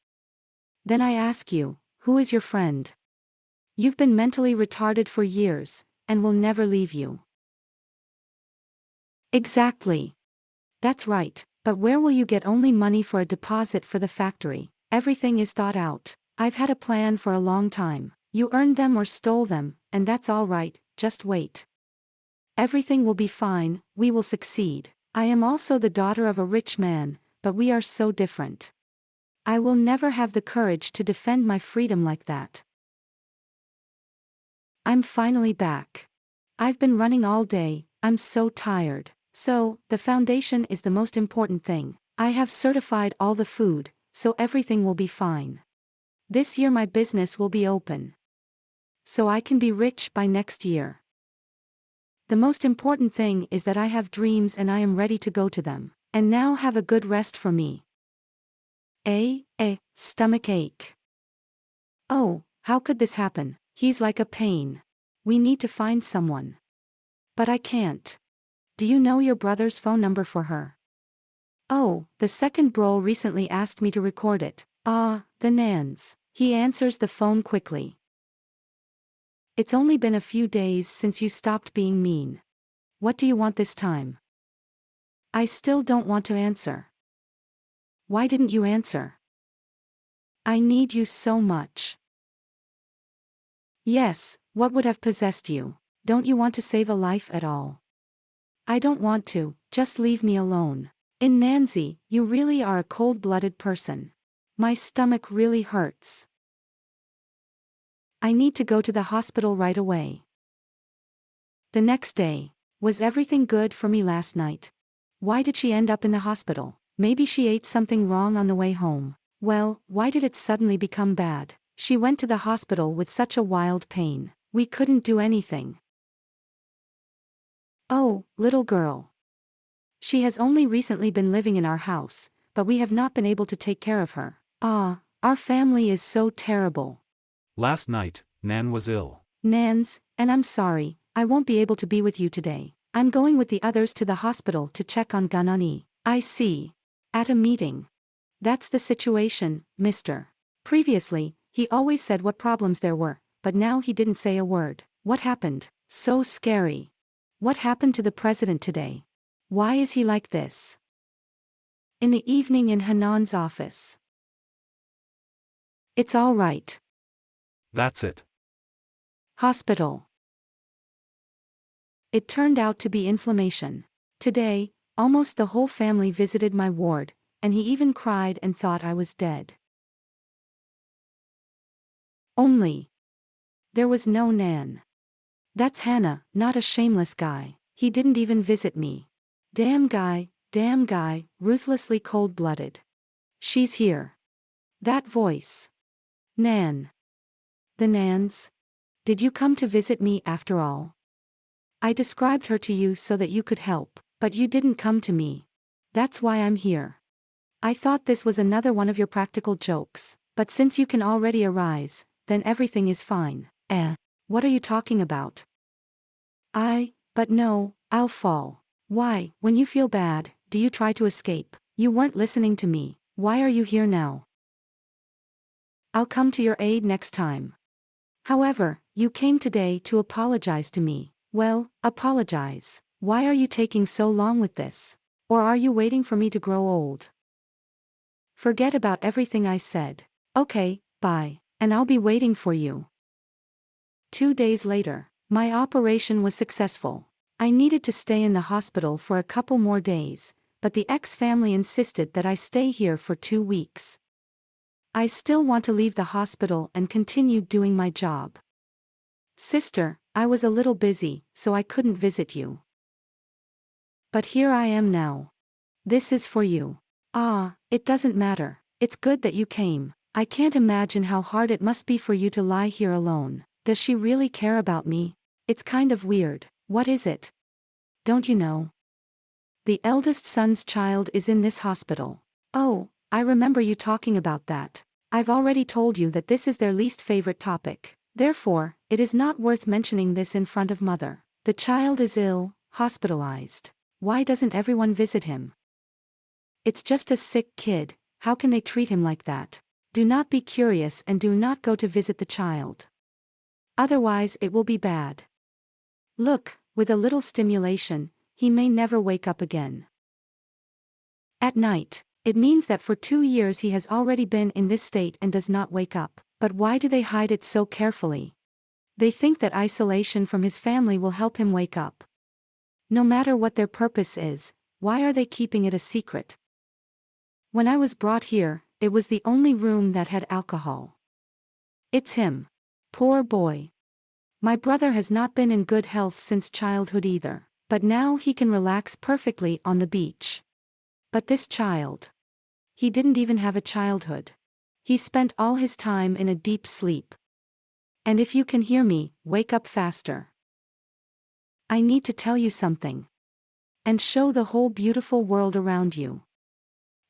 Then I ask you, who is your friend? You've been mentally retarded for years, and will never leave you. Exactly. That's right, but where will you get only money for a deposit for the factory? Everything is thought out. I've had a plan for a long time. You earned them or stole them, and that's all right, just wait. Everything will be fine, we will succeed. I am also the daughter of a rich man, but we are so different. I will never have the courage to defend my freedom like that. I'm finally back. I've been running all day, I'm so tired. So, the foundation is the most important thing. I have certified all the food, so everything will be fine. This year my business will be open. So I can be rich by next year. The most important thing is that I have dreams and I am ready to go to them. And now have a good rest for me. Stomach ache. Oh, how could this happen? He's like a pain. We need to find someone. But I can't. Do you know your brother's phone number for her? Oh, the second bro recently asked me to record it. The Nans. He answers the phone quickly. It's only been a few days since you stopped being mean. What do you want this time? I still don't want to answer. Why didn't you answer? I need you so much. Yes, what would have possessed you? Don't you want to save a life at all? I don't want to, just leave me alone. In Nancy, you really are a cold-blooded person. My stomach really hurts. I need to go to the hospital right away. The next day. Was everything good for me last night? Why did she end up in the hospital? Maybe she ate something wrong on the way home. Well, why did it suddenly become bad? She went to the hospital with such a wild pain. We couldn't do anything. Oh, little girl. She has only recently been living in our house, but we have not been able to take care of her. Ah, our family is so terrible. Last night, Nan was ill. Nans, and I'm sorry, I won't be able to be with you today. I'm going with the others to the hospital to check on Ganani. I see. At a meeting. That's the situation, mister. Previously, he always said what problems there were, but now he didn't say a word. What happened? So scary. What happened to the president today? Why is he like this? In the evening in Hanan's office. It's all right. That's it. Hospital. It turned out to be inflammation. Today, almost the whole family visited my ward, and he even cried and thought I was dead. Only. There was no Nan. That's Hannah, not a shameless guy. He didn't even visit me. Damn guy, ruthlessly cold-blooded. She's here. That voice. Nan. The Nans? Did you come to visit me after all? I described her to you so that you could help, but you didn't come to me. That's why I'm here. I thought this was another one of your practical jokes, but since you can already arise, then everything is fine. What are you talking about? But no, I'll fall. Why, when you feel bad, do you try to escape? You weren't listening to me. Why are you here now? I'll come to your aid next time. However, you came today to apologize to me. Well, apologize. Why are you taking so long with this? Or are you waiting for me to grow old? Forget about everything I said. Okay, bye, and I'll be waiting for you. 2 days later, my operation was successful. I needed to stay in the hospital for a couple more days, but the ex-family insisted that I stay here for 2 weeks. I still want to leave the hospital and continue doing my job. Sister, I was a little busy, so I couldn't visit you. But here I am now. This is for you. It doesn't matter. It's good that you came. I can't imagine how hard it must be for you to lie here alone. Does she really care about me? It's kind of weird. What is it? Don't you know? The eldest son's child is in this hospital. Oh, I remember you talking about that. I've already told you that this is their least favorite topic. Therefore, it is not worth mentioning this in front of mother. The child is ill, hospitalized. Why doesn't everyone visit him? It's just a sick kid, how can they treat him like that? Do not be curious and do not go to visit the child. Otherwise it will be bad. Look, with a little stimulation, he may never wake up again. At night, it means that for 2 years he has already been in this state and does not wake up. But why do they hide it so carefully? They think that isolation from his family will help him wake up. No matter what their purpose is, why are they keeping it a secret? When I was brought here, it was the only room that had alcohol. It's him. Poor boy. My brother has not been in good health since childhood either, but now he can relax perfectly on the beach. But this child. He didn't even have a childhood. He spent all his time in a deep sleep. And if you can hear me, wake up faster. I need to tell you something. And show the whole beautiful world around you.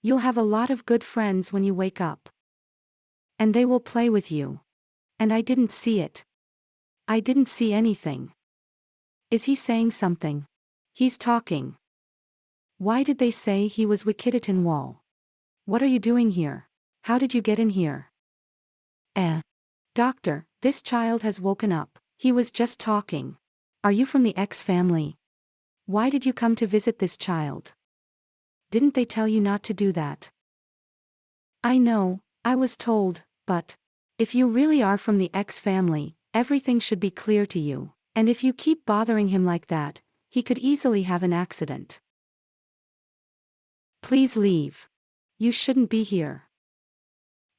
You'll have a lot of good friends when you wake up. And they will play with you. And I didn't see it. I didn't see anything. Is he saying something? He's talking. Why did they say he was Wikititan Wall? What are you doing here? How did you get in here? Doctor, this child has woken up. He was just talking. Are you from the X family? Why did you come to visit this child? Didn't they tell you not to do that? I know, I was told, but if you really are from the X family, everything should be clear to you. And if you keep bothering him like that, he could easily have an accident. Please leave. You shouldn't be here.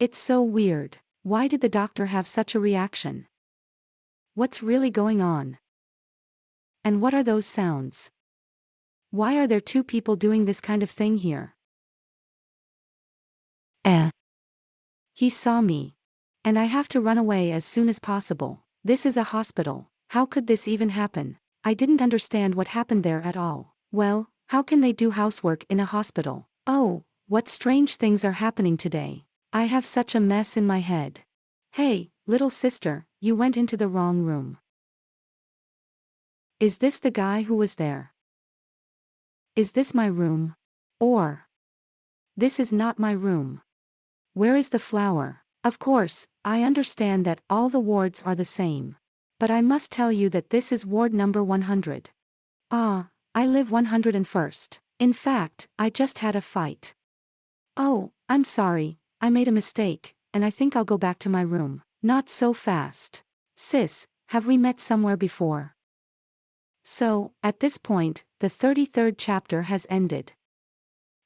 It's so weird. Why did the doctor have such a reaction? What's really going on? And what are those sounds? Why are there two people doing this kind of thing here? He saw me. And I have to run away as soon as possible. This is a hospital. How could this even happen? I didn't understand what happened there at all. Well, how can they do housework in a hospital? Oh, what strange things are happening today. I have such a mess in my head. Hey, little sister, you went into the wrong room. Is this the guy who was there? Is this my room? Or, this is not my room. Where is the flower? Of course, I understand that all the wards are the same. But I must tell you that this is ward number 100. Ah, I live 101st. In fact, I just had a fight. Oh, I'm sorry, I made a mistake, and I think I'll go back to my room. Not so fast. Sis, have we met somewhere before? So, at this point, the 33rd chapter has ended.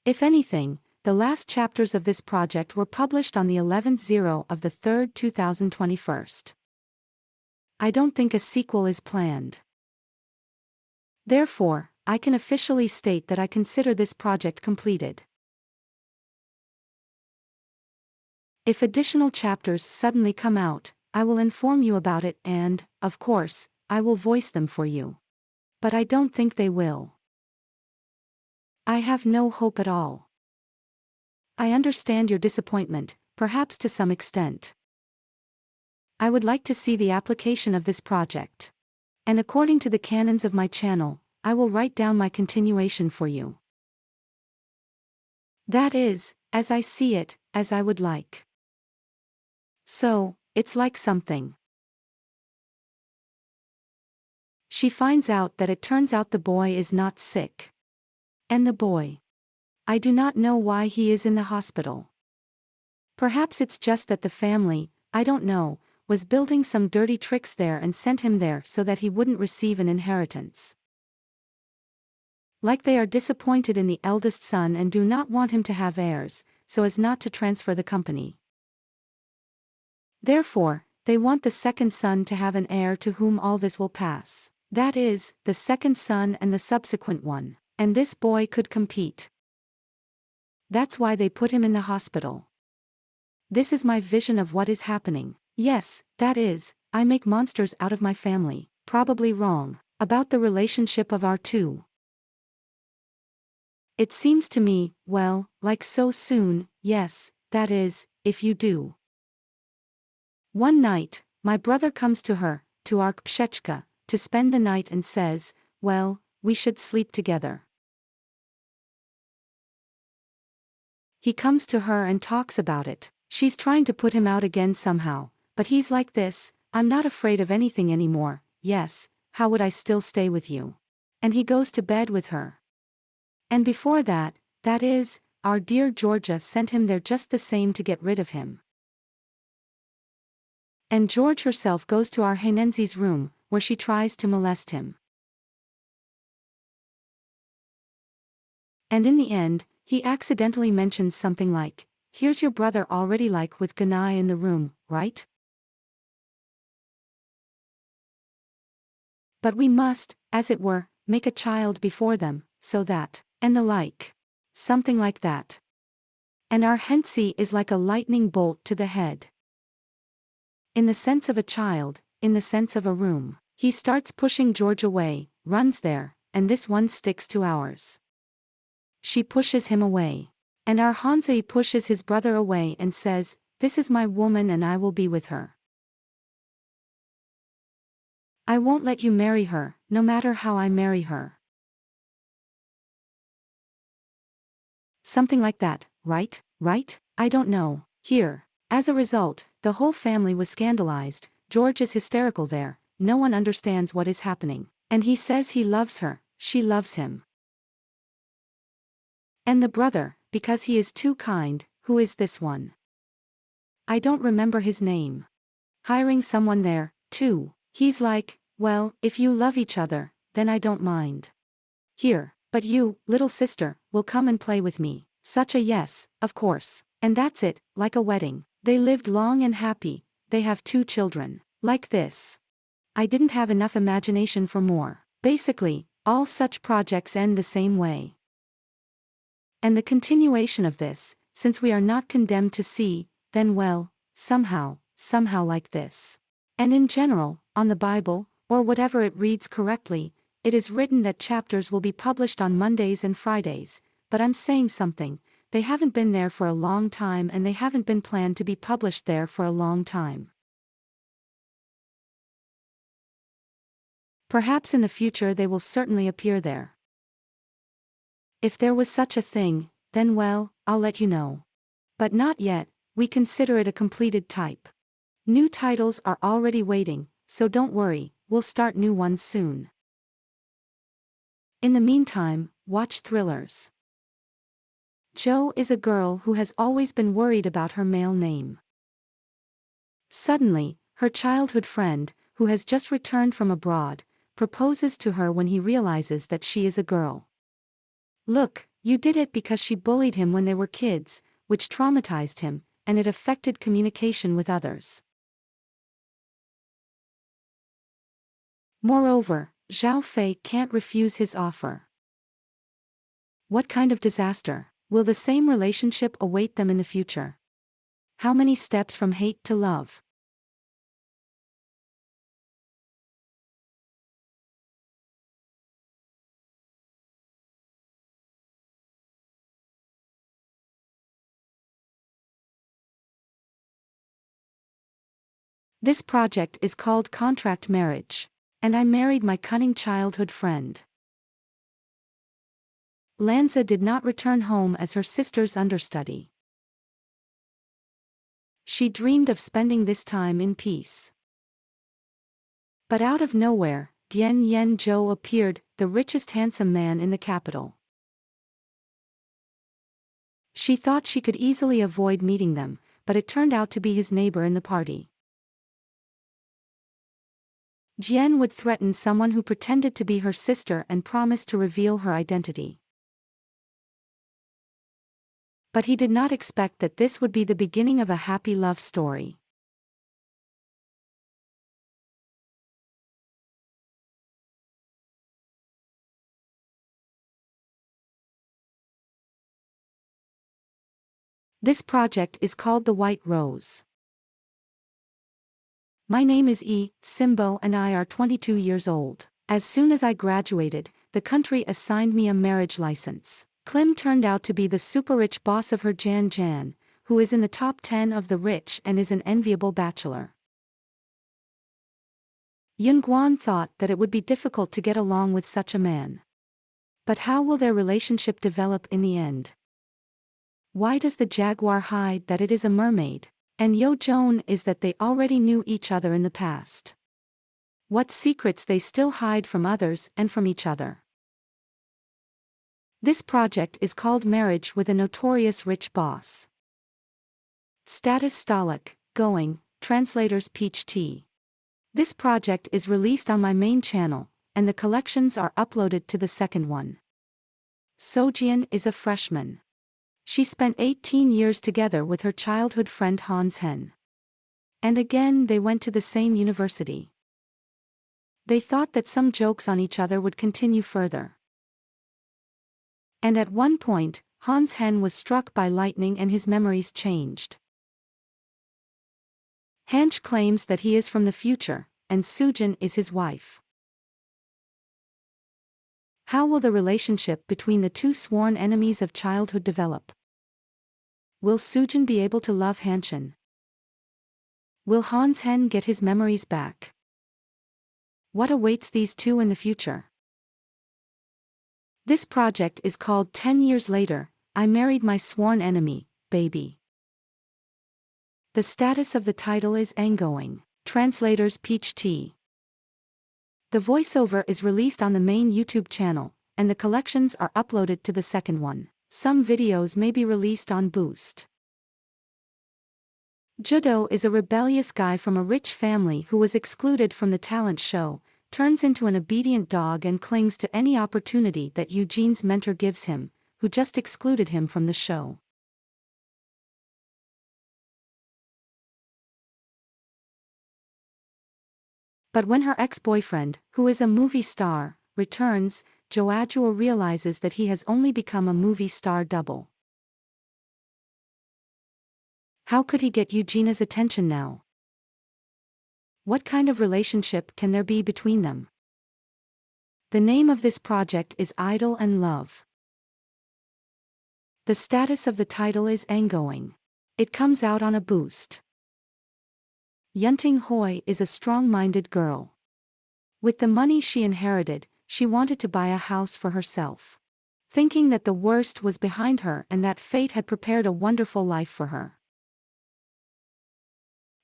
If anything, the last chapters of this project were published on the 11th of the 3rd 2021. I don't think a sequel is planned. Therefore, I can officially state that I consider this project completed. If additional chapters suddenly come out, I will inform you about it and, of course, I will voice them for you. But I don't think they will. I have no hope at all. I understand your disappointment, perhaps to some extent. I would like to see the application of this project. And according to the canons of my channel, I will write down my continuation for you. That is, as I see it, as I would like. So, it's like something. She finds out that it turns out the boy is not sick. And the boy. I do not know why he is in the hospital. Perhaps it's just that the family, I don't know, was building some dirty tricks there and sent him there so that he wouldn't receive an inheritance. Like they are disappointed in the eldest son and do not want him to have heirs, so as not to transfer the company. Therefore, they want the second son to have an heir to whom all this will pass. That is, the second son and the subsequent one. And this boy could compete. That's why they put him in the hospital. This is my vision of what is happening. Yes, that is, I make monsters out of my family, probably wrong, about the relationship of our two. It seems to me, well, like so soon, yes, that is, if you do. One night, my brother comes to her, to our Pshechka, to spend the night and says, well, we should sleep together. He comes to her and talks about it. She's trying to put him out again somehow, but he's like this, I'm not afraid of anything anymore, yes, how would I still stay with you? And he goes to bed with her. And before that is, our dear Georgia sent him there just the same to get rid of him. And George herself goes to our Henenzi's room, where she tries to molest him. And in the end, he accidentally mentions something like, here's your brother already like with Ganai in the room, right? But we must, as it were, make a child before them, so that, and the like. Something like that. And our Hensi is like a lightning bolt to the head. In the sense of a child, in the sense of a room, he starts pushing George away, runs there, and this one sticks to ours. She pushes him away. And our Hansi pushes his brother away and says, this is my woman and I will be with her. I won't let you marry her, no matter how I marry her. Something like that, right? Right? I don't know. Here. As a result, the whole family was scandalized. George is hysterical there, no one understands what is happening. And he says he loves her, she loves him. And the brother, because he is too kind, who is this one? I don't remember his name. Hiring someone there, too. He's like, well, if you love each other, then I don't mind. Here, but you, little sister, will come and play with me. Such a yes, of course. And that's it, like a wedding. They lived long and happy, they have 2 children. Like this. I didn't have enough imagination for more. Basically, all such projects end the same way. And the continuation of this, since we are not condemned to see, then well, somehow like this. And in general, on the Bible, or whatever it reads correctly, it is written that chapters will be published on Mondays and Fridays, but I'm saying something, they haven't been there for a long time and they haven't been planned to be published there for a long time. Perhaps in the future they will certainly appear there. If there was such a thing, then well, I'll let you know. But not yet, we consider it a completed type. New titles are already waiting, so don't worry, we'll start new ones soon. In the meantime, watch thrillers. Jo is a girl who has always been worried about her male name. Suddenly, her childhood friend, who has just returned from abroad, proposes to her when he realizes that she is a girl. Look, you did it because she bullied him when they were kids, which traumatized him, and it affected communication with others. Moreover, Zhao Fei can't refuse his offer. What kind of disaster? Will the same relationship await them in the future? How many steps from hate to love? This project is called Contract Marriage. And I married my cunning childhood friend. Lanza did not return home as her sister's understudy. She dreamed of spending this time in peace. But out of nowhere, Dian Yen Zhou appeared, the richest handsome man in the capital. She thought she could easily avoid meeting them, but it turned out to be his neighbor in the party. Jian would threaten someone who pretended to be her sister and promised to reveal her identity. But he did not expect that this would be the beginning of a happy love story. This project is called The White Rose. My name is Simbo and I are 22 years old. As soon as I graduated, the country assigned me a marriage license. Clem turned out to be the super-rich boss of her Jan, who is in the top 10 of the rich and is an enviable bachelor. Yunguan thought that it would be difficult to get along with such a man. But how will their relationship develop in the end? Why does the jaguar hide that it is a mermaid? And Yo Joan is that they already knew each other in the past. What secrets they still hide from others and from each other. This project is called Marriage with a Notorious Rich Boss. Status Stalic, going, Translator's Peach Tea. This project is released on my main channel, and the collections are uploaded to the second one. Sojian is a freshman. She spent 18 years together with her childhood friend Hans Hen. And again they went to the same university. They thought that some jokes on each other would continue further. And at one point, Hans Hen was struck by lightning and his memories changed. Hanch claims that he is from the future, and Sujin is his wife. How will the relationship between the two sworn enemies of childhood develop? Will Sujin be able to love Hanshin? Will Hans Hen get his memories back? What awaits these two in the future? This project is called 10 Years Later, I Married My Sworn Enemy, Baby. The status of the title is ongoing. Translator's Peach Tea. The voiceover is released on the main YouTube channel, and the collections are uploaded to the second one. Some videos may be released on Boost. Judo is a rebellious guy from a rich family who was excluded from the talent show, turns into an obedient dog and clings to any opportunity that Eugene's mentor gives him, who just excluded him from the show. But when her ex-boyfriend, who is a movie star, returns, Joajuo realizes that he has only become a movie star double. How could he get Eugenia's attention now? What kind of relationship can there be between them? The name of this project is Idol and Love. The status of the title is ongoing. It comes out on a boost. Yunting Hoi is a strong-minded girl. With the money she inherited, she wanted to buy a house for herself. Thinking that the worst was behind her and that fate had prepared a wonderful life for her.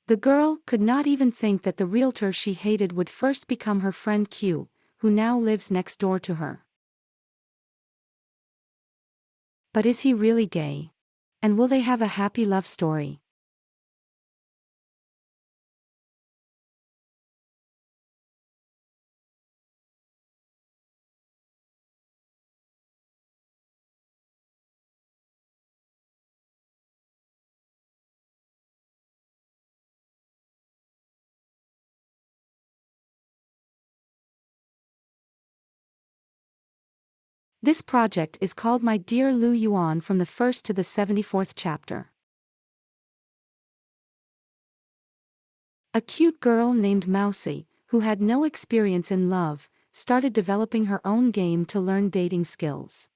The girl could not even think that the realtor she hated would first become her friend Q, who now lives next door to her. But is he really gay? And will they have a happy love story? This project is called My Dear Lu Yuan from the 1st to the 74th chapter. A cute girl named Mousy, who had no experience in love, started developing her own game to learn dating skills.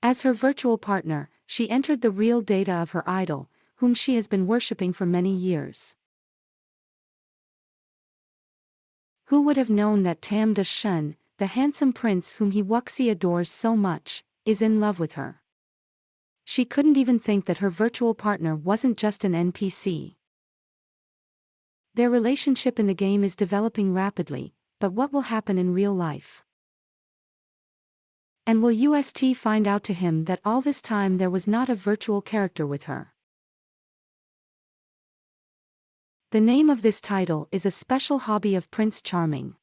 As her virtual partner, she entered the real data of her idol, whom she has been worshipping for many years. Who would have known that Tam De Shen, the handsome prince whom he Wuxi adores so much, is in love with her? She couldn't even think that her virtual partner wasn't just an NPC. Their relationship in the game is developing rapidly, but what will happen in real life? And will UST find out to him that all this time there was not a virtual character with her? The name of this title is a special hobby of Prince Charming.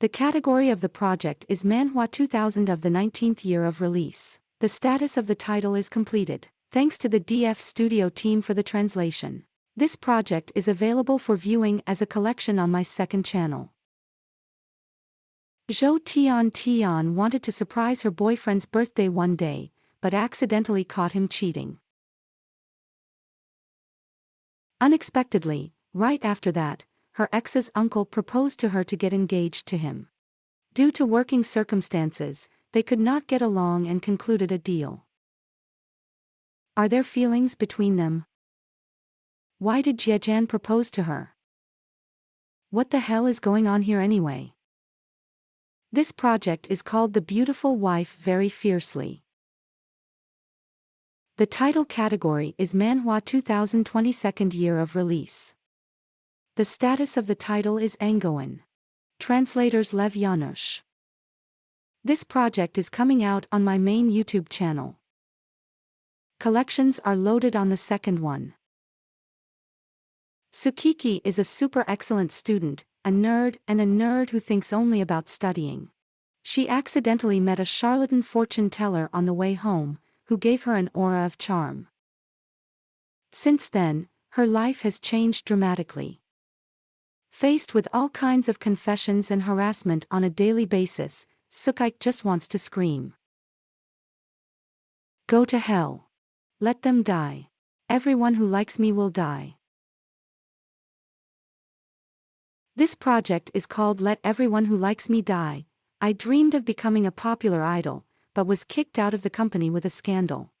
The category of the project is Manhua 2000 of the 19th year of release. The status of the title is completed. Thanks to the DF Studio team for the translation. This project is available for viewing as a collection on my second channel. Zhou Tian wanted to surprise her boyfriend's birthday one day, but accidentally caught him cheating. Unexpectedly, right after that, her ex's uncle proposed to her to get engaged to him. Due to working circumstances, they could not get along and concluded a deal. Are there feelings between them? Why did Jiejian propose to her? What the hell is going on here anyway? This project is called The Beautiful Wife Very Fiercely. The title category is Manhua 2000 22nd year of release. The status of the title is ongoing. Translators Lev Janusz. This project is coming out on my main YouTube channel. Collections are loaded on the second one. Tsukiki is a super excellent student, a nerd who thinks only about studying. She accidentally met a charlatan fortune teller on the way home, who gave her an aura of charm. Since then, her life has changed dramatically. Faced with all kinds of confessions and harassment on a daily basis, Tsukiki just wants to scream. Go to hell. Let them die. Everyone who likes me will die. This project is called Let Everyone Who Likes Me Die. I dreamed of becoming a popular idol, but was kicked out of the company with a scandal.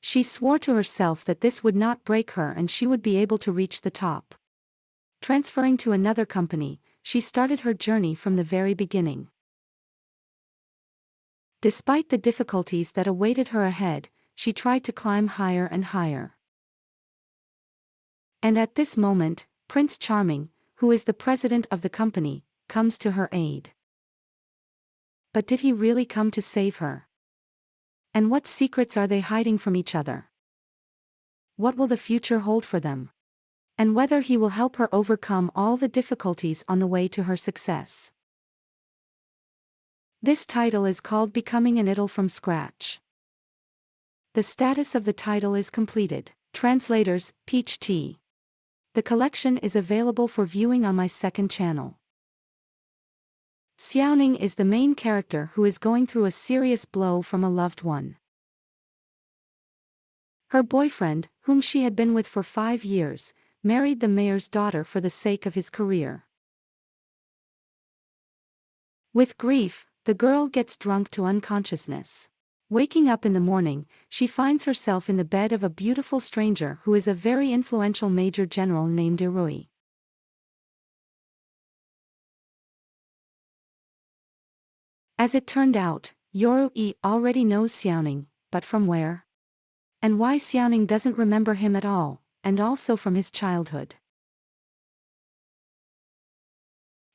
She swore to herself that this would not break her and she would be able to reach the top. Transferring to another company, she started her journey from the very beginning. Despite the difficulties that awaited her ahead, she tried to climb higher and higher. And at this moment, Prince Charming, who is the president of the company, comes to her aid. But did he really come to save her? And what secrets are they hiding from each other? What will the future hold for them? And whether he will help her overcome all the difficulties on the way to her success. This title is called Becoming an Idol from Scratch. The status of the title is completed. Translators, Peach Tea. The collection is available for viewing on my second channel. Xiaoning is the main character who is going through a serious blow from a loved one. Her boyfriend, whom she had been with for 5 years, married the mayor's daughter for the sake of his career. With grief, the girl gets drunk to unconsciousness. Waking up in the morning, she finds herself in the bed of a beautiful stranger who is a very influential major general named Irui. As it turned out, Yorui already knows Xiaoning, but from where? And why Xiaoning doesn't remember him at all, and also from his childhood.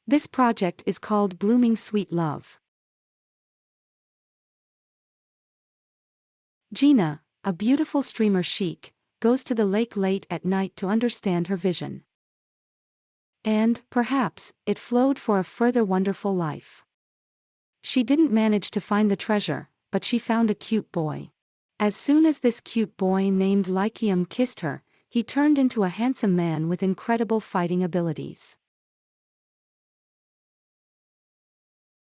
This project is called Blooming Sweet Love. Gina, a beautiful streamer chic, goes to the lake late at night to understand her vision. And, perhaps, it flowed for a further wonderful life. She didn't manage to find the treasure, but she found a cute boy. As soon as this cute boy named Lycium kissed her, he turned into a handsome man with incredible fighting abilities.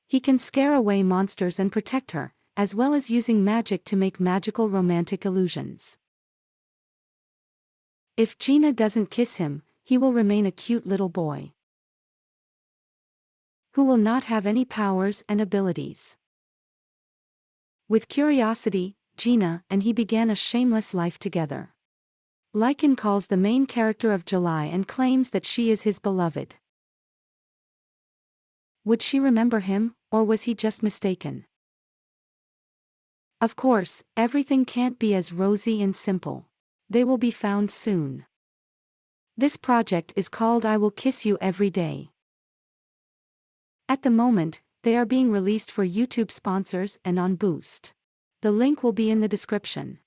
He can scare away monsters and protect her, as well as using magic to make magical romantic illusions. If Gina doesn't kiss him, he will remain a cute little boy who will not have any powers and abilities. With curiosity, Gina and he began a shameless life together. Lycan calls the main character of July and claims that she is his beloved. Would she remember him, or was he just mistaken? Of course, everything can't be as rosy and simple. They will be found soon. This project is called I Will Kiss You Every Day. At the moment, they are being released for YouTube sponsors and on Boost. The link will be in the description.